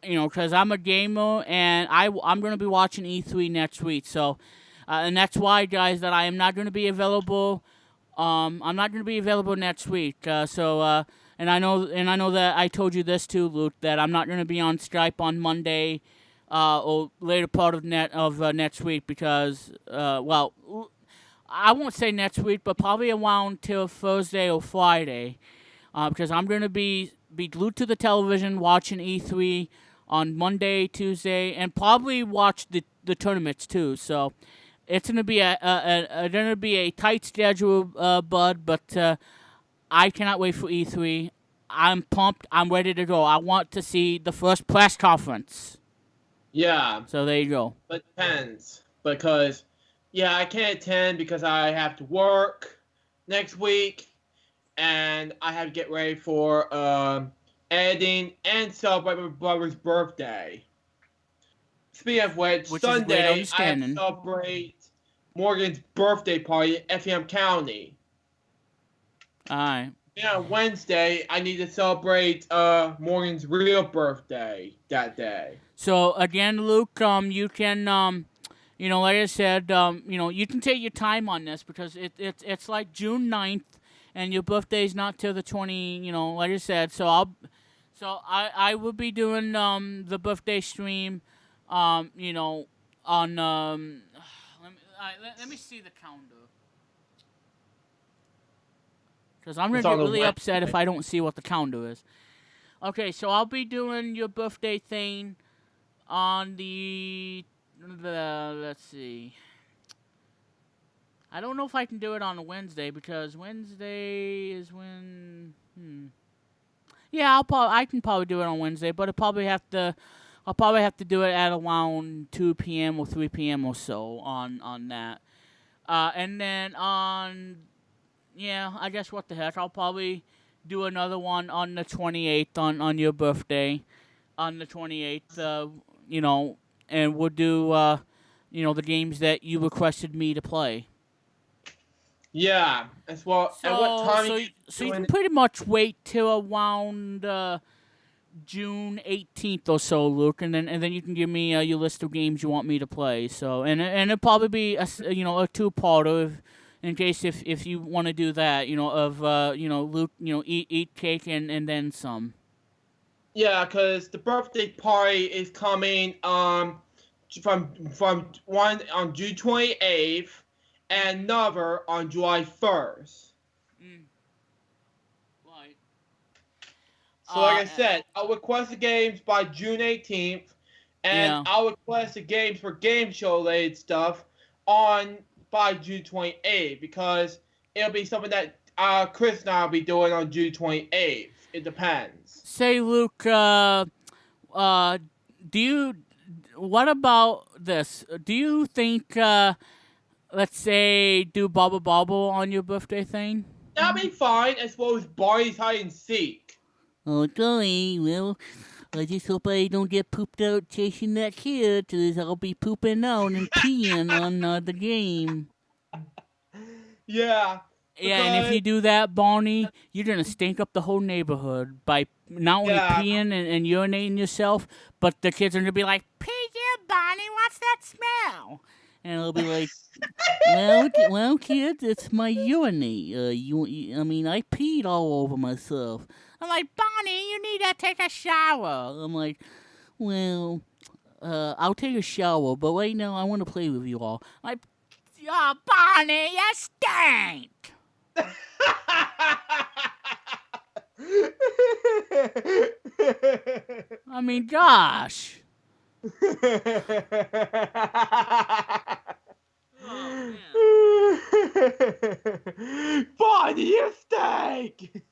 I'm a gamer, and I'm going to be watching E3 next week. So, and that's why, guys, that I am not going to be available. I'm not going to be available next week. And I know that I told you this too, Luke, that I'm not going to be on Skype on Monday, or later part of next week, because I won't say next week, but probably around till Thursday or Friday, because I'm going to be glued to the television watching E3 on Monday, Tuesday, and probably watch the tournaments too. So it's going to be a tight schedule, bud, but I cannot wait for E3. I'm pumped. I'm ready to go. I want to see the first press conference. Yeah. So there you go. But it depends, because I can't attend because I have to work next week, and I have to get ready for editing, and celebrate my brother's birthday. Speaking of which Which is a great Sunday I have to understanding. celebrate Morgan's birthday party at Effingham County. All right. Then on Wednesday, I need to celebrate Morgan's real birthday that day. So again, Luke, you can, like I said, you can take your time on this because it's like June 9th, and your birthday's not till the 20. Like I said, I will be doing the birthday stream, on let me see the calendar. Because I'm going It's to on get the really upset if Wednesday. I don't see what the calendar is. Okay, so I'll be doing your birthday thing on the let's see. I don't know if I can do it on a Wednesday because Wednesday is when. Yeah, I can probably do it on Wednesday, but I'll probably have to do it at around 2 p.m. or 3 p.m. or so on that. And then I guess what the heck, I'll probably do another one on the 28th on your birthday, on the 28th. And we'll do the games that you requested me to play. Yeah, as well. So, and what time you can pretty much wait till around June 18th or so, Luke, and then you can give me your list of games you want me to play. So and it'll probably be a two-parter in case if you want to do that. Luke, eat cake and then some. Yeah, because the birthday party is coming from one on June 28th and another on July 1st. Right. So like I said, I'll request the games by June 18th, and I'll request the games for game show related stuff by June 28th because it'll be something that Chris and I will be doing on June 28th. It depends. Say, Luke, what about this? Do you think, let's say, do Bubble Bobble on your birthday thing? That'd be fine, as well as Barney's hide and seek. Oh, sorry. Well, I just hope I don't get pooped out chasing that kid, because I'll be pooping out and peeing on the game. Yeah. Yeah, and if you do that, Barney, you're going to stink up the whole neighborhood by not only peeing and urinating yourself, but the kids are going to be like, "Pee here, Barney, what's that smell?" And it'll be like, well, kids, it's my urinate. I peed all over myself. I'm like, Barney, you need to take a shower. I'm like, well, I'll take a shower, but right now I want to play with you all. Like, oh, Barney, you stink. I mean, gosh. Oh, Barney, you stink!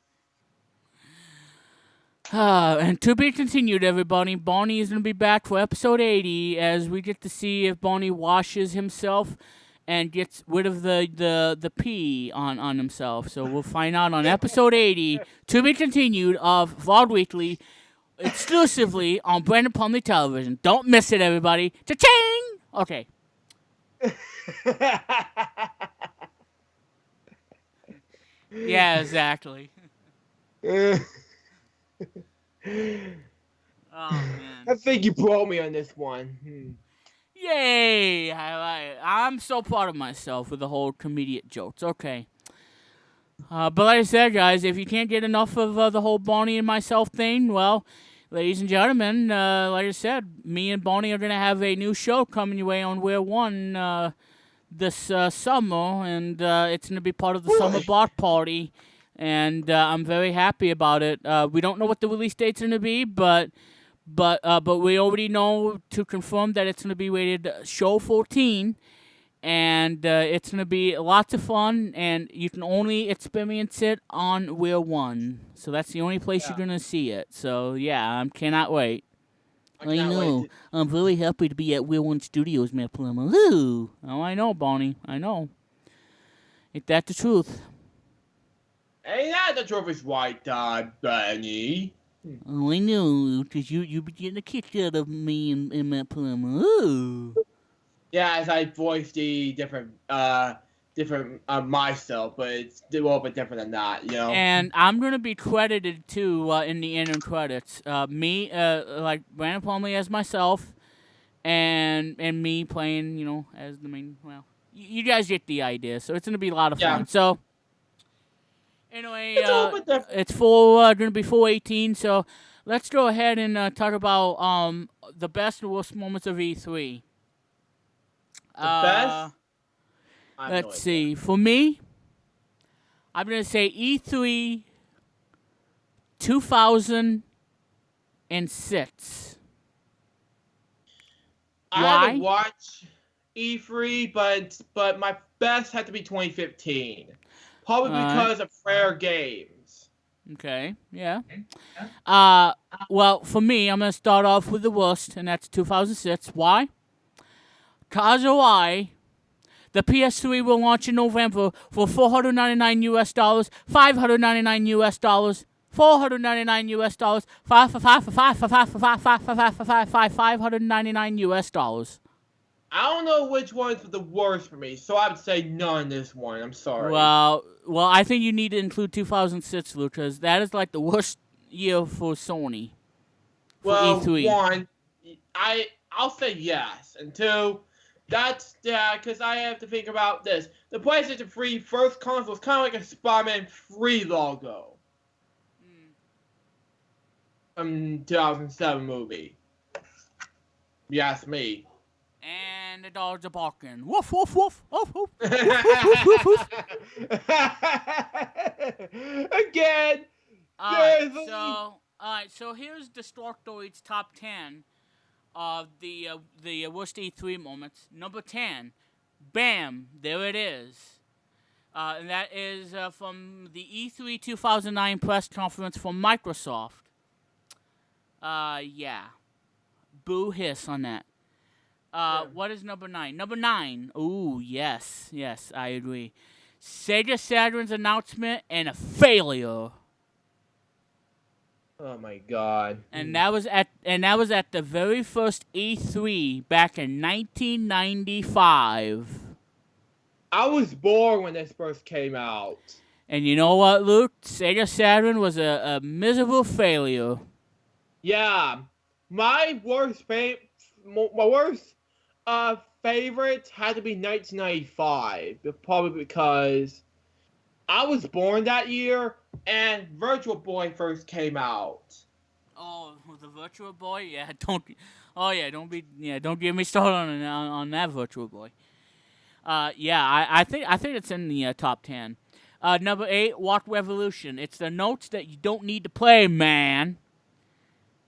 And to be continued, everybody. Barney is going to be back for episode 80 as we get to see if Barney washes himself and gets rid of the pee on himself. So we'll find out on episode 80, to be continued, of Vlog Weekly, exclusively on Branden Plumley Television. Don't miss it, everybody. Cha-ching! Okay. Yeah, exactly. Oh, man. I think you broke me on this one. Yay! I'm so proud of myself with the whole comedic jokes. Okay. But like I said, guys, if you can't get enough of the whole Barney and myself thing, well, ladies and gentlemen, like I said, me and Barney are going to have a new show coming your way on We're One this summer, and it's going to be part of the summer block party, and I'm very happy about it. We don't know what the release date's going to be, but we already know to confirm that it's going to be rated Show 14, and it's going to be lots of fun, and you can only experience it on We're One. So that's the only place you're going to see it. So, yeah, I cannot wait. I know. I'm very happy to be at We're One Studios, Matt Plummer. Woo! Oh, I know, Barney. I know. Ain't that the truth? Ain't that the truth is right, Benny? Oh, I know, because you be getting a kick out of me and Matt Plumley. Ooh. Yeah, as I voiced the different myself, but it's a little bit different than that, you know. And I'm gonna be credited too in the end credits. Me, like Branden Plumley as myself, and me playing, as the main. Well, you guys get the idea. So it's gonna be a lot of fun. Yeah. So anyway, It's a little bit different. it's gonna be full 18. So let's go ahead and talk about the best and worst moments of E3. The best. Let's see. For me, I'm gonna say E3 2006. I Why? haven't watched E3, but my best had to be 2015, probably because of rare games. Okay, yeah. Well, for me, I'm gonna start off with the worst, and that's 2006. Why? Cause of why? The PS3 will launch in November for $499 US, $599 US, $499 US, $599 US. I don't know which one's the worst for me, so I would say none this one. I'm sorry. Well, I think you need to include 2006, Luke, because that is like the worst year for Sony. For E3. One, I'll say yes, and two, that's because I have to think about this. The PlayStation 3 first console was kind of like a Spider-Man 3 logo. From 2007 movie. You ask me. And the dogs are barking. Woof, woof, woof, woof, woof. Again. Alright, so here's the Storkoids top 10 of the worst E3 moments. Number 10, bam, there it is. And that is from the E3 2009 press conference from Microsoft. Yeah. Boo hiss on that. What is number 9? Number 9. Ooh, yes, I agree. Sega Saturn's announcement and a failure. Oh my god. And that was at the very first E3 back in 1995. I was born when this first came out. And you know what, Luke? Sega Saturn was a miserable failure. Yeah, my worst favorite had to be 1995, probably because I was born that year and Virtual Boy first came out. Oh, the Virtual Boy? Yeah, don't get me started on that Virtual Boy. Yeah, I think it's in the top 10. Number 8, Walk Revolution. It's the notes that you don't need to play, man.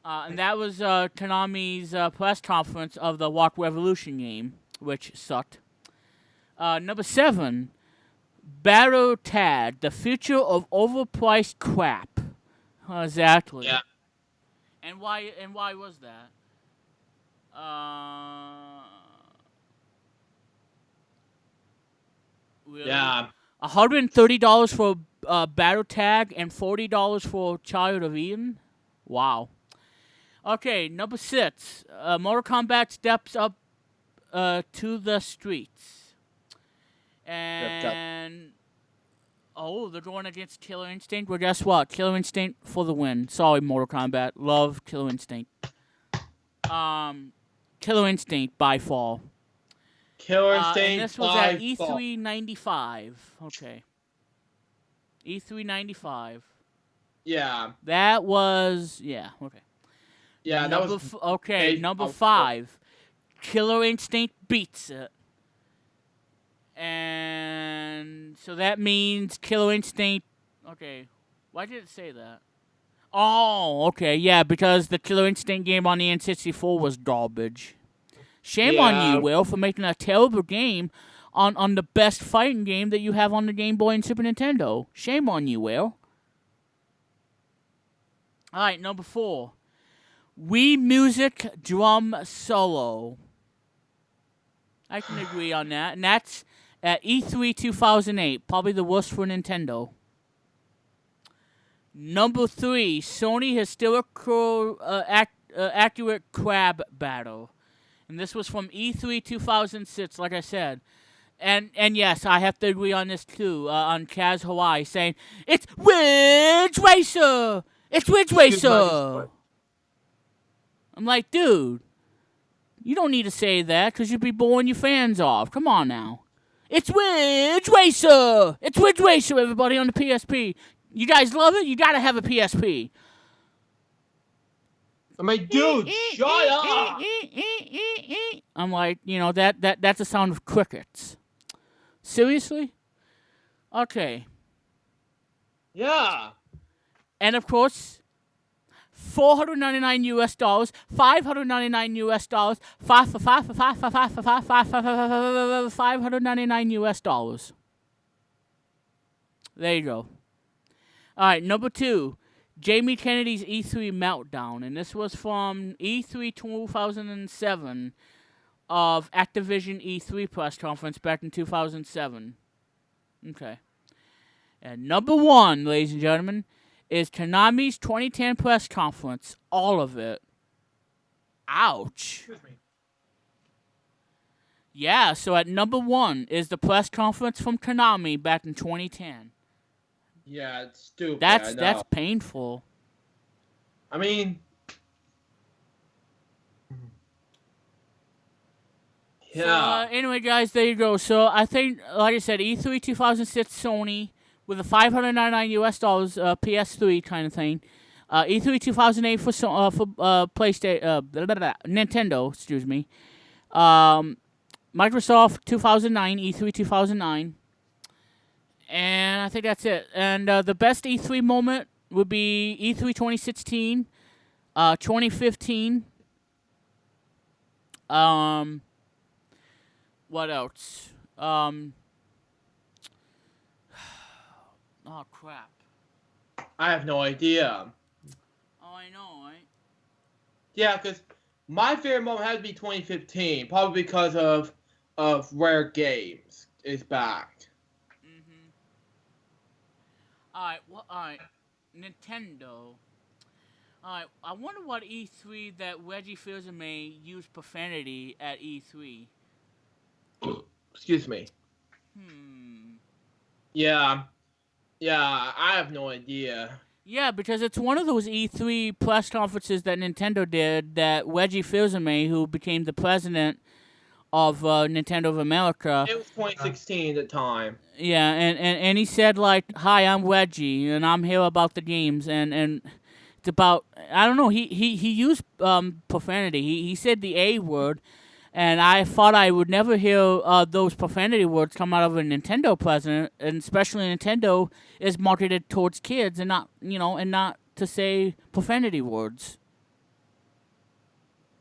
And that was Konami's press conference of the Walk Revolution game, which sucked. Number 7, Battle Tag, the future of overpriced crap. Exactly. Yeah. And why was that? Really? Yeah. $130 for Battle Tag and $40 for Child of Eden? Wow. Okay, number 6. Mortal Kombat steps up to the streets. And... Oh, they're going against Killer Instinct? Well, guess what? Killer Instinct for the win. Sorry, Mortal Kombat. Love Killer Instinct. Killer Instinct by fall. Killer Instinct and this was at E3 95. Okay. E3 95. Yeah. That was... Yeah, okay. Yeah, that was... Okay, number 5. Killer Instinct beats it. And so that means Killer Instinct... Okay, why did it say that? Oh, okay, yeah, because the Killer Instinct game on the N64 was garbage. Shame on you, Will, for making a terrible game on the best fighting game that you have on the Game Boy and Super Nintendo. Shame on you, Will. Alright, number 4. Wii Music Drum Solo. I can agree on that. And that's at E3 2008. Probably the worst for Nintendo. Number 3, Sony Historical Accurate Crab Battle. And this was from E3 2006, like I said. And yes, I have to agree on this too, on Kaz Hawaii saying, it's Ridge Racer! It's Ridge Racer! I'm like, dude, you don't need to say that because you'd be blowing your fans off. Come on now. It's Ridge Racer! It's Ridge Racer, everybody, on the PSP. You guys love it? You gotta have a PSP. I'm like, dude, shut up! I'm like, that's the sound of crickets. Seriously? Okay. Yeah. And of course, $499 US, $599 US, $599 US. There you go. All right, number 2, Jamie Kennedy's E3 Meltdown, and this was from E3 2007 of Activision E3 press conference back in 2007. Okay. And number 1, ladies and gentlemen, is Konami's 2010 press conference. All of it. Ouch. Excuse me. Yeah, so at number 1 is the press conference from Konami back in 2010. Yeah, it's stupid. That's painful. I mean, yeah. So, anyway, guys, there you go. So I think, like I said, E3 2006 Sony with a $599 US PS3 kind of thing. E3 2008 for PlayStation, Nintendo. Excuse me. Microsoft 2009, E3 2009. And I think that's it. And the best E3 moment would be E3 2016, 2015. What else? Oh, crap. I have no idea. Oh, I know, right? Yeah, because my favorite moment had to be 2015, probably because of Rare Games is back. Alright, Nintendo. Alright, I wonder what E3 that Reggie Fils-Aimé used profanity at E3. Excuse me. Yeah, I have no idea. Yeah, because it's one of those E3 press conferences that Nintendo did that Reggie Fils-Aimé, who became the president of Nintendo of America. It was 2016 at the time. Yeah, and he said, like, hi, I'm Reggie, and I'm here about the games, and it's about, I don't know, he used profanity. He said the A word, and I thought I would never hear those profanity words come out of a Nintendo president, and especially Nintendo is marketed towards kids and not, and not to say profanity words.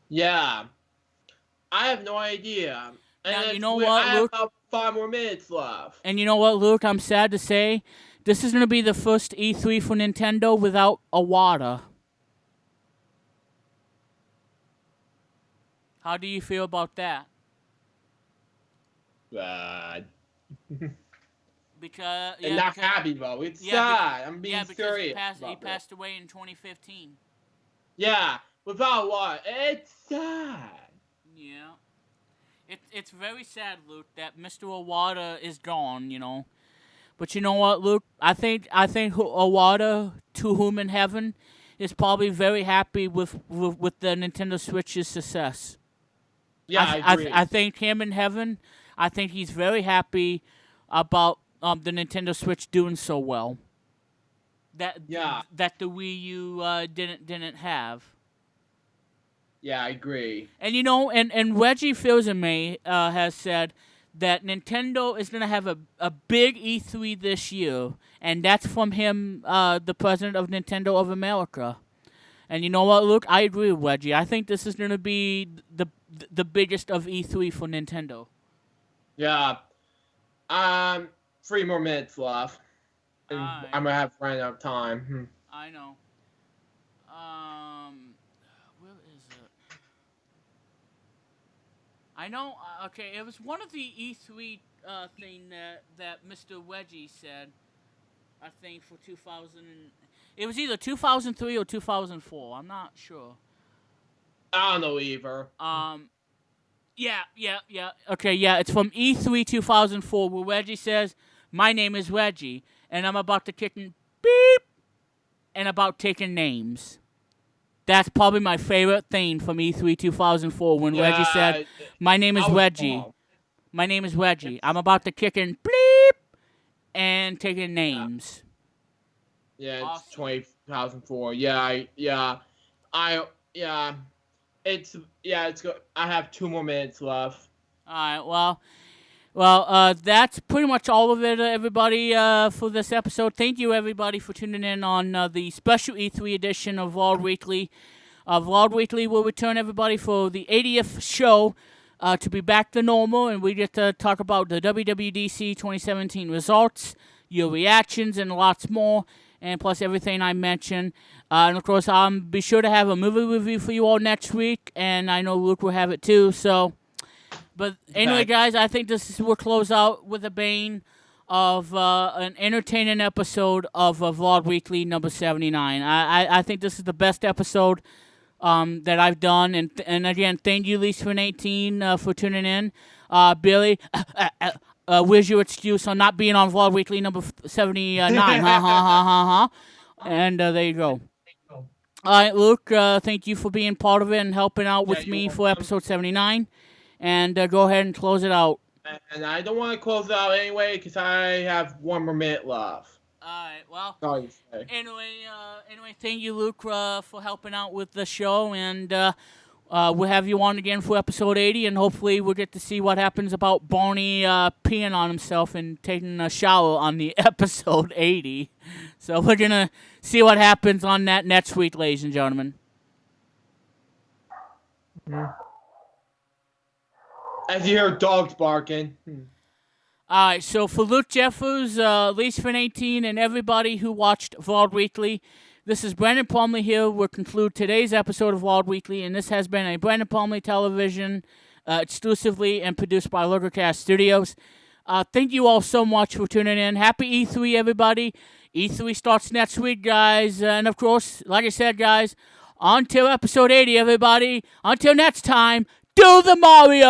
Yeah. I have no idea. Now, And you know what, I have Luke? about 5 more minutes left. And you know what, Luke? I'm sad to say, this is going to be the first E3 for Nintendo without Iwata. How do you feel about that? Bad. Because I'm not happy though. It's sad. I'm being serious. He passed away in 2015. Yeah, without what? It's sad. Yeah. It's very sad, Luke, that Mr. Iwata is gone, But you know what, Luke? I think Iwata, to whom in heaven, is probably very happy with the Nintendo Switch's success. Yeah, I agree. I think him in heaven, I think he's very happy about the Nintendo Switch doing so well. That the Wii U didn't have. Yeah, I agree. And and Reggie Fils-Aimé has said that Nintendo is going to have a big E3 this year, and that's from him, the president of Nintendo of America. And you know what, Luke? I agree with Reggie. I think this is going to be the biggest of E3 for Nintendo. Yeah. 3 more minutes left. And Alright. I'm going to have run out of time. I know. Where is it? I know. Okay, it was one of the E3 thing that Mr. Reggie said. I think for 2000. It was either 2003 or 2004. I'm not sure. I don't know either. Yeah. Okay, yeah, it's from E3 2004 where Reggie says, "My name is Reggie, and I'm about to kick in beep and about taking names." That's probably my favorite thing from E3 2004 when Reggie said, "My name is Reggie. My name is Reggie. I'm about to kick in bleep and taking names." Yeah, it's Awesome. 2004. It's good. I have 2 more minutes left. All right, that's pretty much all of it, everybody, for this episode. Thank you, everybody, for tuning in on the special E3 edition of Vlog Weekly. Vlog Weekly will return, everybody, for the 80th show to be back to normal, and we get to talk about the WWDC 2017 results, your reactions, and lots more, and plus everything I mentioned. And, of course, I'll be sure to have a movie review for you all next week, and I know Luke will have it, too, so... But anyway, guys, I think we'll close out with a bang of an entertaining episode of Vlog Weekly number 79. I think this is the best episode that I've done. And again, thank you, Lease18, for tuning in. Billy, where's your excuse on not being on Vlog Weekly number 79? And there you go. All right, Luke, thank you for being part of it and helping out with me for episode 79. And go ahead and close it out. And I don't want to close it out anyway because I have 1 more minute left. Alright, well, Sorry to say. anyway, thank you, Luke, for helping out with the show, and we'll have you on again for episode 80, and hopefully we'll get to see what happens about Barney peeing on himself and taking a shower on the episode 80. So we're going to see what happens on that next week, ladies and gentlemen. Mm-hmm. As you hear dogs barking. All right, so for Luke Jeffers, Lease18, and everybody who watched Vlog Weekly, this is Branden Plumley here. We'll conclude today's episode of Vlog Weekly, and this has been a Branden Plumley television exclusively and produced by Lurkercast Studios. Thank you all so much for tuning in. Happy E3, everybody. E3 starts next week, guys. And, of course, like I said, guys, until episode 80, everybody, until next time, do the Mario!